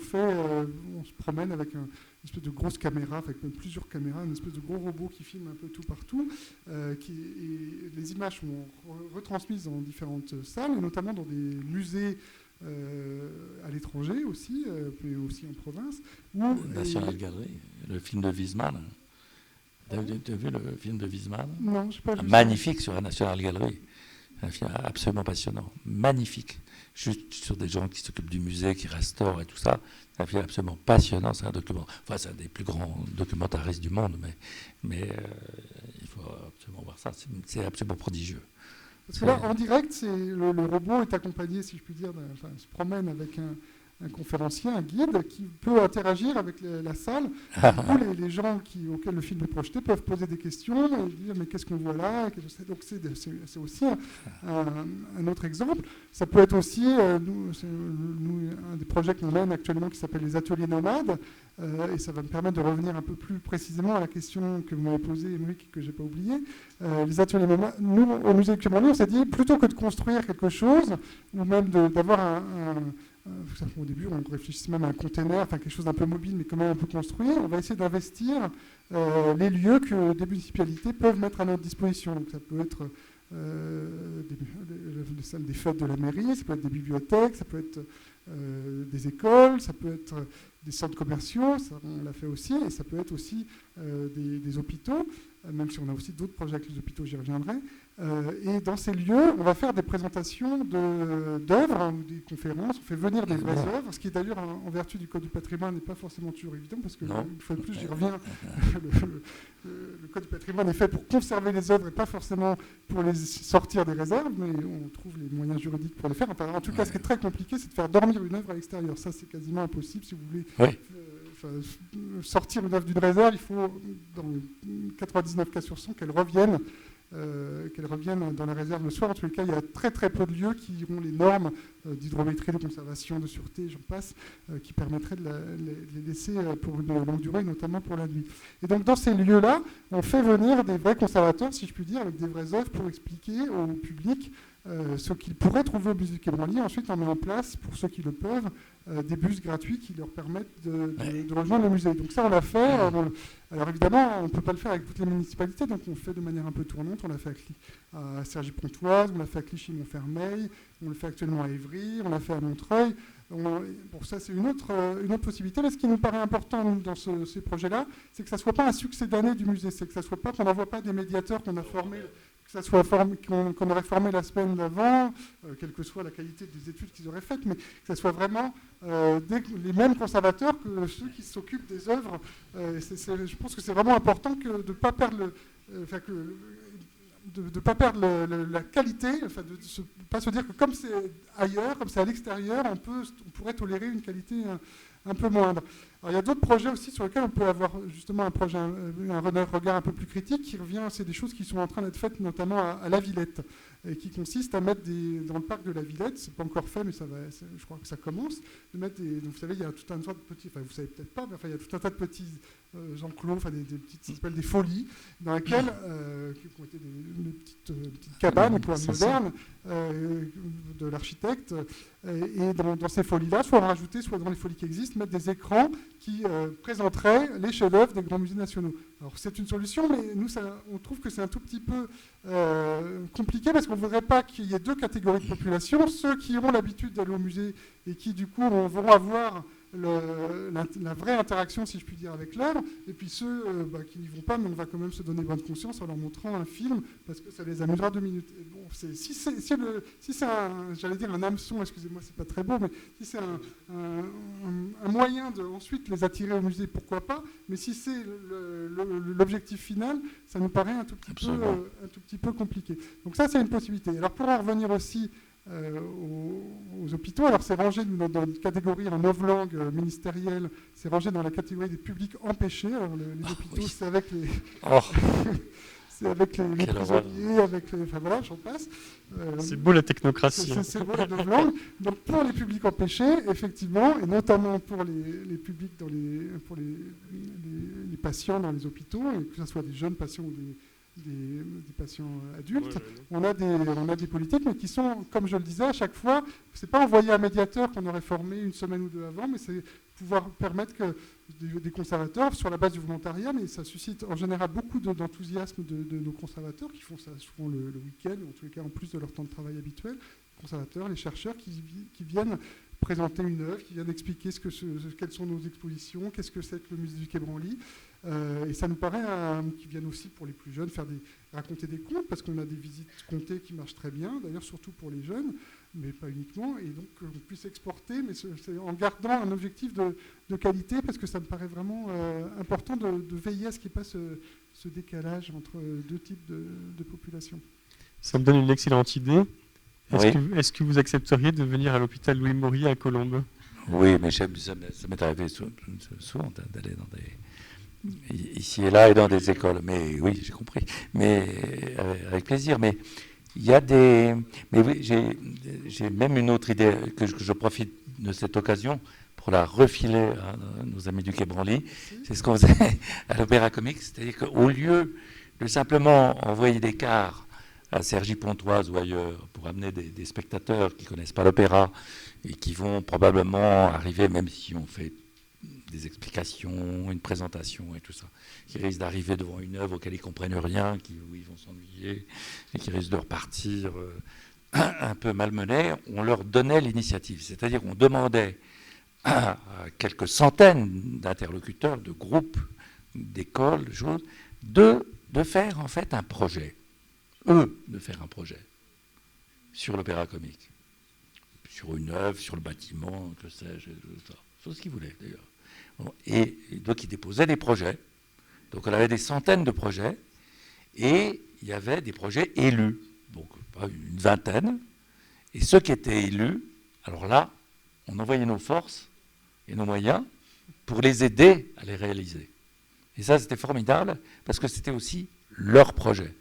se promène avec une espèce de grosse caméra, avec même plusieurs caméras, une espèce de gros robot qui filme un peu tout partout. Et les images sont retransmises dans différentes salles, et notamment dans des musées à l'étranger aussi, mais aussi en province. National Gallery, le film de Wiesmann. Tu as vu le film de Wiesmann? Non, je n'ai pas vu. Magnifique sur la National Gallery. Un film absolument passionnant, magnifique. Juste sur des gens qui s'occupent du musée, qui restaurent et tout ça. C'est un film absolument passionnant. C'est un document. Enfin, c'est un des plus grands documentaristes du monde, mais il faut absolument voir ça. C'est absolument prodigieux. Parce que là, en direct, le robot est accompagné, si je puis dire, se promène avec un conférencier, un guide, qui peut interagir avec la salle. Du coup, les gens auxquels le film est projeté peuvent poser des questions et dire mais qu'est-ce qu'on voit là? Donc c'est aussi un autre exemple. Ça peut être aussi, nous, un des projets qu'on mène actuellement qui s'appelle les ateliers nomades, et ça va me permettre de revenir un peu plus précisément à la question que vous m'avez posée, Émeric, que je n'ai pas oubliée. Les ateliers nomades, nous, au musée du Quai Branly, on s'est dit, plutôt que de construire quelque chose, ou même d'avoir au début, on réfléchissait même à un container, enfin quelque chose d'un peu mobile, mais quand même un peu construit. On va essayer d'investir les lieux que des municipalités peuvent mettre à notre disposition. Donc ça peut être les salles des fêtes de la mairie, ça peut être des bibliothèques, ça peut être des écoles, ça peut être des centres commerciaux, ça, on l'a fait aussi, et ça peut être aussi des hôpitaux, même si on a aussi d'autres projets avec les hôpitaux, j'y reviendrai. Et dans ces lieux, on va faire des présentations d'œuvres ou des conférences. On fait venir des vraies œuvres, ce qui est d'ailleurs en vertu du Code du patrimoine n'est pas forcément toujours évident, parce que, une fois de plus, j'y reviens, le Code du patrimoine est fait pour conserver les œuvres et pas forcément pour les sortir des réserves, mais on trouve les moyens juridiques pour le faire. Enfin, en tout cas, ce qui est très compliqué, c'est de faire dormir une œuvre à l'extérieur. Ça, c'est quasiment impossible si vous voulez sortir une œuvre d'une réserve. Il faut, dans 99 cas sur 100, qu'elle revienne dans la réserve le soir. En tous les cas, il y a très très peu de lieux qui ont les normes d'hydrométrie, de conservation, de sûreté, j'en passe, qui permettraient de les laisser pour une longue durée, notamment pour la nuit. Et donc dans ces lieux-là, on fait venir des vrais conservateurs, si je puis dire, avec des vraies œuvres pour expliquer au public ce qu'ils pourraient trouver au musée du Quai Branly. Ensuite, on met en place, pour ceux qui le peuvent, des bus gratuits qui leur permettent de rejoindre le musée. Donc ça, on l'a fait. Alors évidemment, on ne peut pas le faire avec toutes les municipalités, donc on le fait de manière un peu tournante. On l'a fait à Cergy-Pontoise, on l'a fait à Clichy-Montfermeil, on le fait actuellement à Évry, on l'a fait à Montreuil. Pour ça, c'est une autre possibilité. Mais ce qui nous paraît important nous, dans ces projets-là, c'est que ça ne soit pas un succès d'année du musée, c'est que ça soit pas qu'on n'envoie pas des médiateurs qu'on a formés, que ça soit qu'on aurait formé la semaine d'avant, quelle que soit la qualité des études qu'ils auraient faites, mais que ça soit vraiment les mêmes conservateurs que ceux qui s'occupent des œuvres. Je pense que c'est vraiment important de ne pas perdre de pas perdre la qualité, enfin de ne pas se dire que comme c'est ailleurs, comme c'est à l'extérieur, on pourrait tolérer une qualité un peu moindre. Alors, il y a d'autres projets aussi sur lesquels on peut avoir justement un regard un peu plus critique qui revient, c'est des choses qui sont en train d'être faites notamment à La Villette, et qui consiste à mettre dans le parc de La Villette, c'est pas encore fait mais je crois que ça commence, de mettre donc vous savez il y a tout un tas de petits, enfin vous savez peut-être pas, mais enfin il y a tout un tas de petits enclos, enfin des petites, ça s'appelle des folies, dans lesquelles qui ont été des petites cabanes modernes de l'architecte, et dans ces folies-là, soit en rajouter, soit dans les folies qui existent, mettre des écrans qui présenteraient les chefs-d'œuvre des grands musées nationaux. Alors c'est une solution, mais nous on trouve que c'est un tout petit peu compliqué parce qu'on ne voudrait pas qu'il y ait deux catégories de population, ceux qui auront l'habitude d'aller au musée et qui du coup vont avoir la vraie interaction, si je puis dire, avec l'œuvre, et puis ceux qui n'y vont pas, mais on va quand même se donner bonne conscience en leur montrant un film, parce que ça les amusera 2 minutes. Et bon, si c'est j'allais dire un hameçon, excusez-moi, c'est pas très beau, mais si c'est un moyen de ensuite les attirer au musée, pourquoi pas, mais si c'est l'objectif final, ça nous paraît un tout petit peu compliqué. Donc ça, c'est une possibilité. Alors pour en revenir aussi aux hôpitaux. Alors c'est rangé dans une catégorie en novlangue ministérielle, c'est rangé dans la catégorie des publics empêchés. Alors les hôpitaux, c'est avec les... c'est avec les prisonniers, enfin voilà, j'en passe. C'est beau la technocratie. C'est beau la novlangue. Donc pour les publics empêchés, effectivement, et notamment pour les publics, pour les patients dans les hôpitaux, et que ce soit des jeunes patients ou des patients adultes, on a des politiques, mais qui sont, comme je le disais, à chaque fois, c'est pas envoyer un médiateur qu'on aurait formé une semaine ou deux avant, mais c'est pouvoir permettre que des conservateurs, sur la base du volontariat, mais ça suscite en général beaucoup d'enthousiasme de nos conservateurs, qui font ça souvent le week-end, ou en tous les cas en plus de leur temps de travail habituel, les conservateurs, les chercheurs qui viennent présenter une œuvre, qui viennent expliquer quelles sont nos expositions, qu'est-ce que c'est que le musée du Quai Branly. Et ça nous paraît qu'ils viennent aussi pour les plus jeunes raconter des contes, parce qu'on a des visites comptées qui marchent très bien, d'ailleurs surtout pour les jeunes, mais pas uniquement, et donc on puisse exporter, mais c'est en gardant un objectif de qualité, parce que ça me paraît vraiment important de veiller à ce qu'il n'y ait pas ce décalage entre deux types de populations. Ça me donne une excellente idée. Est-ce que vous accepteriez de venir à l'hôpital Louis Maury à Colombes ? Oui, mais ça m'est arrivé souvent d'aller dans ici et là et dans des écoles. Mais oui, j'ai compris. Mais avec plaisir. Mais il y a mais oui, j'ai même une autre idée que je profite de cette occasion pour la refiler à nos amis du Quai Branly. C'est ce qu'on faisait à l'Opéra Comique, c'est-à-dire qu'au lieu de simplement envoyer des cars à Cergy-Pontoise ou ailleurs pour amener des spectateurs qui ne connaissent pas l'opéra et qui vont probablement arriver, même si on fait des explications, une présentation et tout ça, qui risquent d'arriver devant une œuvre auquel ils ne comprennent rien, où ils vont s'ennuyer et qui risquent de repartir un peu malmenés, on leur donnait l'initiative. C'est-à-dire qu'on demandait à quelques centaines d'interlocuteurs, de groupes, d'écoles, de faire en fait un projet. De faire un projet sur l'Opéra Comique, sur une œuvre, sur le bâtiment, que sais-je, sur ce qu'ils voulaient d'ailleurs. Bon, et donc ils déposaient des projets. Donc on avait des centaines de projets, et il y avait des projets élus, donc une vingtaine. Et ceux qui étaient élus, alors là, on envoyait nos forces et nos moyens pour les aider à les réaliser. Et ça, c'était formidable, parce que c'était aussi leur projet,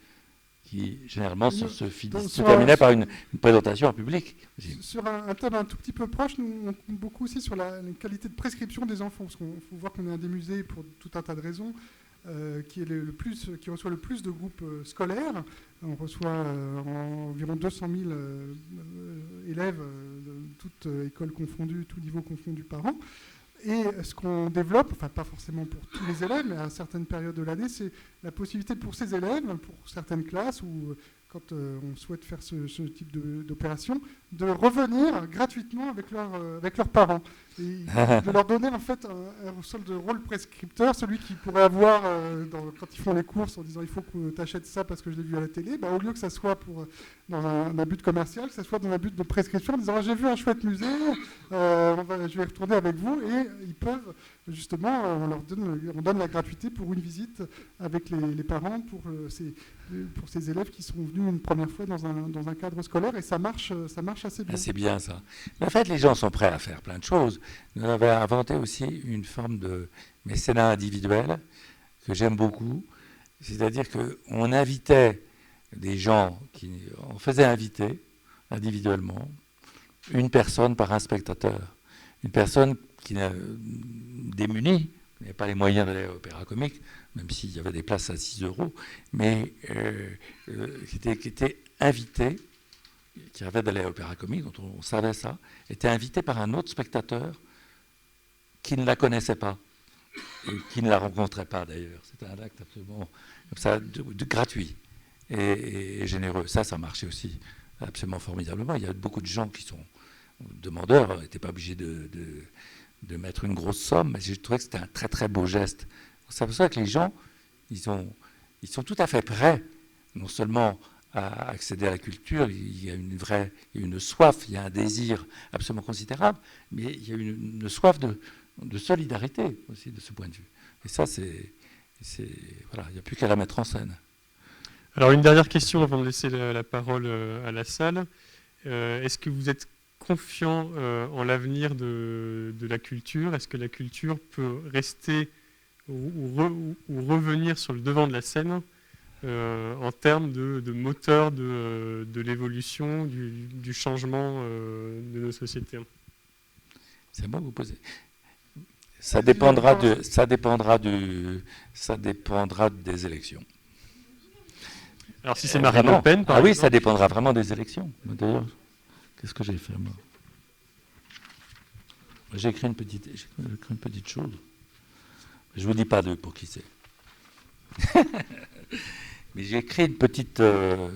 qui généralement se terminait par une présentation en public. Sur un thème un tout petit peu proche, nous on compte beaucoup aussi sur la qualité de prescription des enfants, parce qu'il faut voir qu'on est un des musées pour tout un tas de raisons, qui reçoit le plus de groupes scolaires. On reçoit environ 200 000 élèves, de toutes écoles confondues, tous niveaux confondus par an. Et ce qu'on développe, enfin pas forcément pour tous les élèves, mais à certaines périodes de l'année, c'est la possibilité pour ces élèves, pour certaines classes, ou quand on souhaite faire ce type d'opération, de revenir gratuitement avec leurs parents. Et de leur donner en fait un sorte de rôle prescripteur, celui qui pourrait avoir quand ils font les courses en disant il faut que tu achètes ça parce que je l'ai vu à la télé, au lieu que ça soit dans un but commercial, que ça soit dans un but de prescription en disant j'ai vu un chouette musée, je vais retourner avec vous, et ils peuvent justement, on donne la gratuité pour une visite avec les parents pour ces élèves qui sont venus une première fois dans un cadre scolaire, et ça marche assez bien. C'est bien ça. Mais en fait, les gens sont prêts à faire plein de choses. Nous avons inventé aussi une forme de mécénat individuel que j'aime beaucoup. C'est-à-dire qu'on invitait des gens, on faisait inviter individuellement une personne par un spectateur. Une personne qui est démunie, qui n'avait pas les moyens d'aller à l'opéra comique, même s'il y avait des places à 6 €, mais qui était invité, qui rêvait d'aller à l'opéra comique, dont on savait ça, était invité par un autre spectateur qui ne la connaissait pas, et qui ne la rencontrait pas d'ailleurs. C'était un acte absolument comme ça, gratuit et généreux. Ça marchait aussi absolument formidablement. Il y a beaucoup de gens qui sont demandeurs, n'étaient pas obligés de mettre une grosse somme, mais je trouvais que c'était un très très beau geste. C'est pour ça que les gens, ils sont tout à fait prêts, non seulement à accéder à la culture, il y a une soif, il y a un désir absolument considérable, mais il y a une soif de solidarité aussi de ce point de vue. Et ça, voilà, il n'y a plus qu'à la mettre en scène. Alors une dernière question avant de laisser la parole à la salle. Est-ce que vous êtes confiant en l'avenir de la culture? Est-ce que la culture peut rester ou revenir sur le devant de la scène en termes de moteur de l'évolution, du changement de nos sociétés? C'est bon que vous posez. Ça dépendra des élections. Alors si c'est Marine Le Pen, par exemple. Oui, ça dépendra vraiment des élections. D'ailleurs, qu'est-ce que j'ai fait moi? J'ai écrit une petite chose. Je ne vous dis pas pour qui c'est. Mais j'ai écrit une petite... on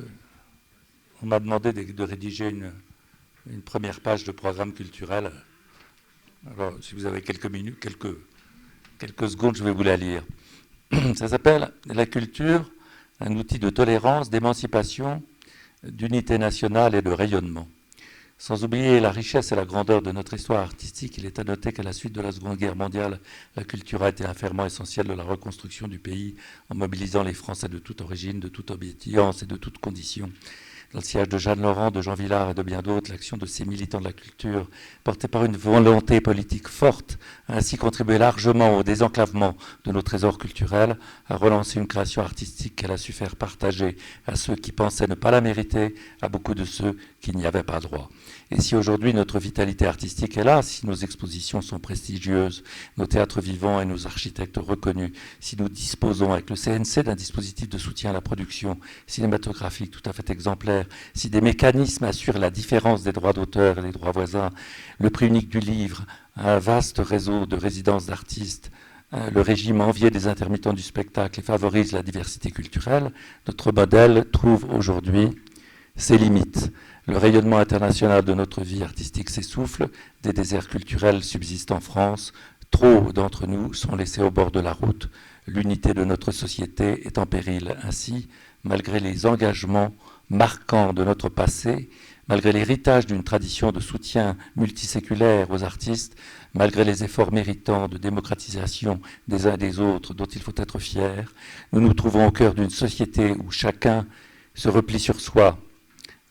m'a demandé de rédiger une première page de programme culturel. Alors, si vous avez quelques minutes, quelques secondes, je vais vous la lire. Ça s'appelle « La culture, un outil de tolérance, d'émancipation, d'unité nationale et de rayonnement ». Sans oublier la richesse et la grandeur de notre histoire artistique, il est à noter qu'à la suite de la Seconde Guerre mondiale, la culture a été un ferment essentiel de la reconstruction du pays, en mobilisant les Français de toute origine, de toute obédience et de toute condition. Dans le siège de Jeanne Laurent, de Jean Villard et de bien d'autres, l'action de ces militants de la culture, portée par une volonté politique forte, a ainsi contribué largement au désenclavement de nos trésors culturels, à relancer une création artistique qu'elle a su faire partager à ceux qui pensaient ne pas la mériter, à beaucoup de ceux qui n'y avaient pas droit. Et si aujourd'hui notre vitalité artistique est là, si nos expositions sont prestigieuses, nos théâtres vivants et nos architectes reconnus, si nous disposons avec le CNC d'un dispositif de soutien à la production cinématographique tout à fait exemplaire, si des mécanismes assurent la différence des droits d'auteur et des droits voisins, le prix unique du livre, un vaste réseau de résidences d'artistes, le régime envié des intermittents du spectacle et favorise la diversité culturelle, notre modèle trouve aujourd'hui ses limites. Le rayonnement international de notre vie artistique s'essouffle, des déserts culturels subsistent en France, trop d'entre nous sont laissés au bord de la route, l'unité de notre société est en péril. Ainsi, malgré les engagements marquants de notre passé, malgré l'héritage d'une tradition de soutien multiséculaire aux artistes, malgré les efforts méritants de démocratisation des uns et des autres dont il faut être fier, nous nous trouvons au cœur d'une société où chacun se replie sur soi,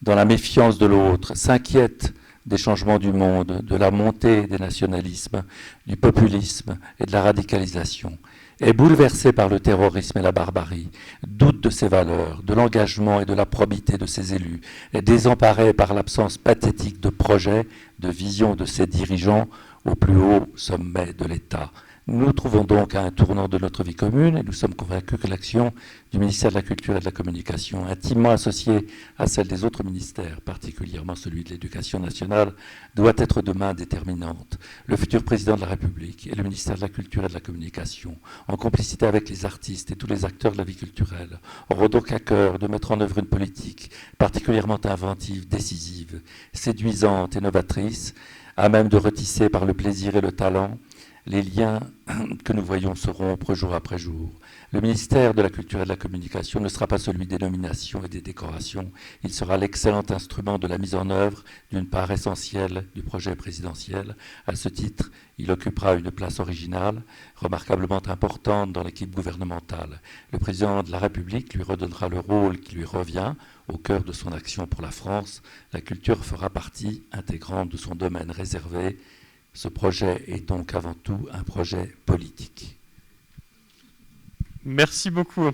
dans la méfiance de l'autre, s'inquiète des changements du monde, de la montée des nationalismes, du populisme et de la radicalisation, est bouleversé par le terrorisme et la barbarie, doute de ses valeurs, de l'engagement et de la probité de ses élus, est désemparé par l'absence pathétique de projets, de vision de ses dirigeants au plus haut sommet de l'État. Nous nous trouvons donc à un tournant de notre vie commune et nous sommes convaincus que l'action du ministère de la Culture et de la Communication, intimement associée à celle des autres ministères, particulièrement celui de l'Éducation nationale, doit être demain déterminante. Le futur président de la République et le ministère de la Culture et de la Communication, en complicité avec les artistes et tous les acteurs de la vie culturelle, auront donc à cœur de mettre en œuvre une politique particulièrement inventive, décisive, séduisante et novatrice, à même de retisser par le plaisir et le talent les liens que nous voyons se rompre jour après jour. Le ministère de la Culture et de la Communication ne sera pas celui des nominations et des décorations. Il sera l'excellent instrument de la mise en œuvre d'une part essentielle du projet présidentiel. À ce titre, il occupera une place originale, remarquablement importante dans l'équipe gouvernementale. Le président de la République lui redonnera le rôle qui lui revient au cœur de son action pour la France. La culture fera partie intégrante de son domaine réservé. Ce projet est donc avant tout un projet politique. Merci beaucoup.